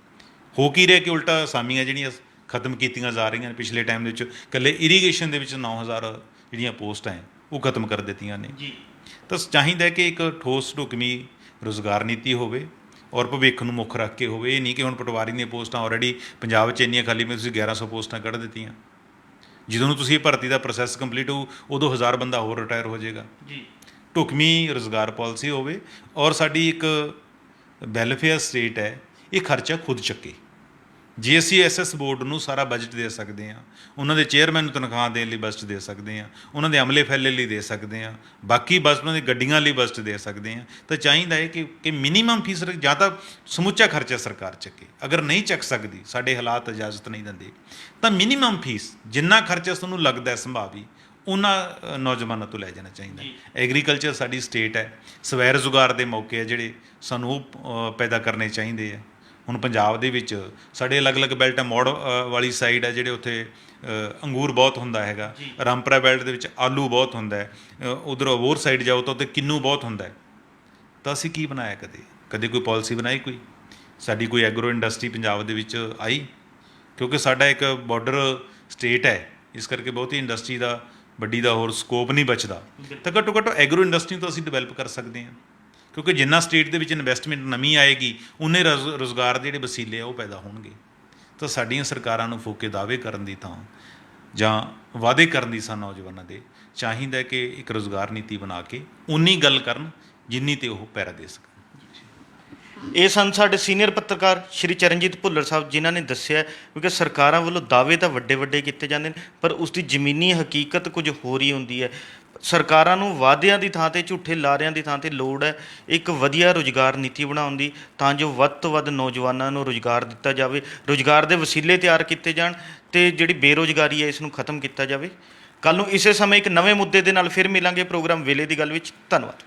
Speaker 2: ਹੋ ਕੀ ਰਿਹਾ ਕਿ ਉਲਟਾ ਅਸਾਮੀਆਂ ਜਿਹੜੀਆਂ ਖਤਮ ਕੀਤੀਆਂ ਜਾ ਰਹੀਆਂ ਨੇ। ਪਿਛਲੇ ਟਾਈਮ ਦੇ ਵਿੱਚ ਇਕੱਲੇ ਇਰੀਗੇਸ਼ਨ ਦੇ ਵਿੱਚ 9,000 ਜਿਹੜੀਆਂ ਪੋਸਟਾਂ ਹੈ ਉਹ ਖਤਮ ਕਰ ਦਿੱਤੀਆਂ ਨੇ ਜੀ। ਤਾਂ ਚਾਹੀਦਾ ਕਿ ਇੱਕ ਠੋਸ ਢੁਕਵੀਂ ਰੁਜ਼ਗਾਰ ਨੀਤੀ ਹੋਵੇ ਔਰ ਭਵਿੱਖ ਨੂੰ ਮੁੱਖ ਰੱਖ ਕੇ ਹੋਵੇ। ਇਹ ਨਹੀਂ ਕਿ ਹੁਣ ਪਟਵਾਰੀ ਦੀਆਂ ਪੋਸਟਾਂ ਆਲਰੇਡੀ ਪੰਜਾਬ 'ਚ ਇੰਨੀਆਂ ਖਾਲੀ ਮੈਂ ਤੁਸੀਂ 1100 ਪੋਸਟਾਂ ਕੱਢ ਦਿੱਤੀਆਂ, ਜਦੋਂ ਨੂੰ ਤੁਸੀਂ ਭਰਤੀ ਦਾ ਪ੍ਰੋਸੈਸ ਕੰਪਲੀਟ ਹੋਊ ਉਦੋਂ 1000 ਬੰਦਾ ਹੋਰ ਰਿਟਾਇਰ ਹੋ ਜਾਏਗਾ ਜੀ। ਢੁਕਵੀਂ ਰੁਜ਼ਗਾਰ ਪਾਲਿਸੀ ਹੋਵੇ ਔਰ ਸਾਡੀ ਇੱਕ ਵੈਲਫੇਅਰ ਸਟੇਟ ਹੈ, ਇਹ ਖਰਚਾ ਖੁਦ ਚੱਕੇ। ਜੇ ਅਸੀਂ SS ਬੋਰਡ ਨੂੰ ਸਾਰਾ ਬਜਟ ਦੇ ਸਕਦੇ ਹਾਂ, ਉਹਨਾਂ ਦੇ ਚੇਅਰਮੈਨ ਨੂੰ ਤਨਖਾਹ ਦੇਣ ਲਈ ਬਜਟ ਦੇ ਸਕਦੇ ਹਾਂ, ਉਹਨਾਂ ਦੇ ਅਮਲੇ ਫੈਲੇ ਲਈ ਦੇ ਸਕਦੇ ਹਾਂ, ਬਾਕੀ ਬਸ ਉਹਨਾਂ ਦੀ ਗੱਡੀਆਂ ਲਈ ਬਜਟ ਦੇ ਸਕਦੇ ਹਾਂ, ਤਾਂ ਚਾਹੀਦਾ ਹੈ ਕਿ ਮਿਨੀਮਮ ਫੀਸ ਜਾਂ ਤਾਂ ਸਮੁੱਚਾ ਖਰਚਾ ਸਰਕਾਰ ਚੱਕੇ। ਅਗਰ ਨਹੀਂ ਚੱਕ ਸਕਦੀ, ਸਾਡੇ ਹਾਲਾਤ ਇਜਾਜ਼ਤ ਨਹੀਂ ਦਿੰਦੇ, ਤਾਂ ਮਿਨੀਮਮ ਫੀਸ ਜਿੰਨਾ ਖਰਚਾ ਤੁਹਾਨੂੰ ਲੱਗਦਾ ਸੰਭਾਵੀ ਉਹਨਾਂ ਨੌਜਵਾਨਾਂ ਤੋਂ ਲੈ ਜਾਣਾ ਚਾਹੀਦਾ। ਐਗਰੀਕਲਚਰ ਸਾਡੀ ਸਟੇਟ ਹੈ, ਸਵੈ ਰੁਜ਼ਗਾਰ ਦੇ ਮੌਕੇ ਆ ਜਿਹੜੇ ਸਾਨੂੰ ਉਹ ਪੈਦਾ ਕਰਨੇ ਚਾਹੀਦੇ ਆ। ਹੁਣ ਪੰਜਾਬ ਦੇ ਵਿੱਚ ਸਾਡੇ ਅਲੱਗ-ਅਲੱਗ ਬੈਲਟ ਹੈ, ਮੋੜ ਵਾਲੀ ਸਾਈਡ ਹੈ ਜਿਹੜੇ ਉੱਥੇ ਅੰਗੂਰ ਬਹੁਤ ਹੁੰਦਾ ਹੈਗਾ, ਰਾਮਪੁਰਾ ਬੈਲਟ ਦੇ ਵਿੱਚ ਆਲੂ ਬਹੁਤ ਹੁੰਦਾ ਹੈ, ਉਧਰ ਅਬੋਹਰ ਸਾਈਡ ਜਾਓ ਤਾਂ ਉੱਥੇ ਕਿੰਨੂ ਬਹੁਤ ਹੁੰਦਾ ਹੈ। ਤਾਂ ਅਸੀਂ ਕੀ ਬਣਾਇਆ? ਕਦੇ ਕੋਈ ਪਾਲਿਸੀ ਬਣਾਈ? ਸਾਡੀ ਕੋਈ ਐਗਰੋ ਇੰਡਸਟਰੀ ਪੰਜਾਬ ਦੇ ਵਿੱਚ ਆਈ? ਕਿਉਂਕਿ ਸਾਡਾ ਇੱਕ ਬਾਰਡਰ ਸਟੇਟ ਹੈ, ਇਸ ਕਰਕੇ ਬਹੁਤੀ ਇੰਡਸਟਰੀ ਦਾ ਵੱਡੀ ਦਾ ਹੋਰ ਸਕੋਪ ਨਹੀਂ ਬਚਦਾ। ਤਾਂ ਘੱਟੋ ਘੱਟ ਐਗਰੋ ਇੰਡਸਟਰੀ ਤੋਂ ਅਸੀਂ ਡਿਵੈਲਪ ਕਰ ਸਕਦੇ ਹਾਂ, ਕਿਉਂਕਿ ਜਿੰਨਾ ਸਟੇਟ ਦੇ ਵਿੱਚ ਇਨਵੈਸਟਮੈਂਟ ਨਵੀਂ ਆਏਗੀ ਉਨੇ ਰੁਜ਼ਗਾਰ ਦੇ ਜਿਹੜੇ ਵਸੀਲੇ ਆ ਉਹ ਪੈਦਾ ਹੋਣਗੇ। ਤਾਂ ਸਾਡੀਆਂ ਸਰਕਾਰਾਂ ਨੂੰ ਫੋਕੇ ਦਾਅਵੇ ਕਰਨ ਦੀ ਥਾਂ ਜਾਂ ਵਾਅਦੇ ਕਰਨ ਦੀ ਸਨ ਨੌਜਵਾਨਾਂ ਦੇ, ਚਾਹੀਦਾ ਕਿ ਇੱਕ ਰੁਜ਼ਗਾਰ ਨੀਤੀ ਬਣਾ ਕੇ ਉਨੀ ਗੱਲ ਕਰਨ ਜਿੰਨੀ ਤੇ ਉਹ ਪੈਰਾ ਦੇ ਸਕਣ।
Speaker 1: ਇਹ ਸਨ ਸਾਡੇ ਸੀਨੀਅਰ ਪੱਤਰਕਾਰ ਸ਼੍ਰੀ ਚਰਨਜੀਤ ਭੁੱਲਰ ਸਾਹਿਬ, ਜਿਨ੍ਹਾਂ ਨੇ ਦੱਸਿਆ ਕਿਉਂਕਿ ਸਰਕਾਰਾਂ ਵੱਲੋਂ ਦਾਅਵੇ ਤਾਂ ਵੱਡੇ ਵੱਡੇ ਕੀਤੇ ਜਾਂਦੇ ਨੇ, ਪਰ ਉਸ ਦੀ ਜ਼ਮੀਨੀ ਹਕੀਕਤ ਕੁਝ ਹੋਰ ਹੀ ਹੁੰਦੀ ਹੈ। ਸਰਕਾਰਾਂ ਨੂੰ ਵਾਅਦਿਆਂ ਦੀ ਥਾਂ 'ਤੇ ਝੂਠੇ ਲਾਰਿਆਂ ਦੀ ਥਾਂ 'ਤੇ ਲੋੜ ਹੈ ਇੱਕ ਵਧੀਆ ਰੁਜ਼ਗਾਰ ਨੀਤੀ ਬਣਾਉਣ ਦੀ, ਤਾਂ ਜੋ ਵੱਧ ਤੋਂ ਵੱਧ ਨੌਜਵਾਨਾਂ ਨੂੰ ਰੁਜ਼ਗਾਰ ਦਿੱਤਾ ਜਾਵੇ, ਰੁਜ਼ਗਾਰ ਦੇ ਵਸੀਲੇ ਤਿਆਰ ਕੀਤੇ ਜਾਣ ਅਤੇ ਜਿਹੜੀ ਬੇਰੁਜ਼ਗਾਰੀ ਹੈ ਇਸ ਨੂੰ ਖਤਮ ਕੀਤਾ ਜਾਵੇ। ਕੱਲ੍ਹ ਨੂੰ ਇਸੇ ਸਮੇਂ ਇੱਕ ਨਵੇਂ ਮੁੱਦੇ ਦੇ ਨਾਲ ਫਿਰ ਮਿਲਾਂਗੇ ਪ੍ਰੋਗਰਾਮ ਵੇਲੇ ਦੀ ਗੱਲ ਵਿੱਚ। ਧੰਨਵਾਦ।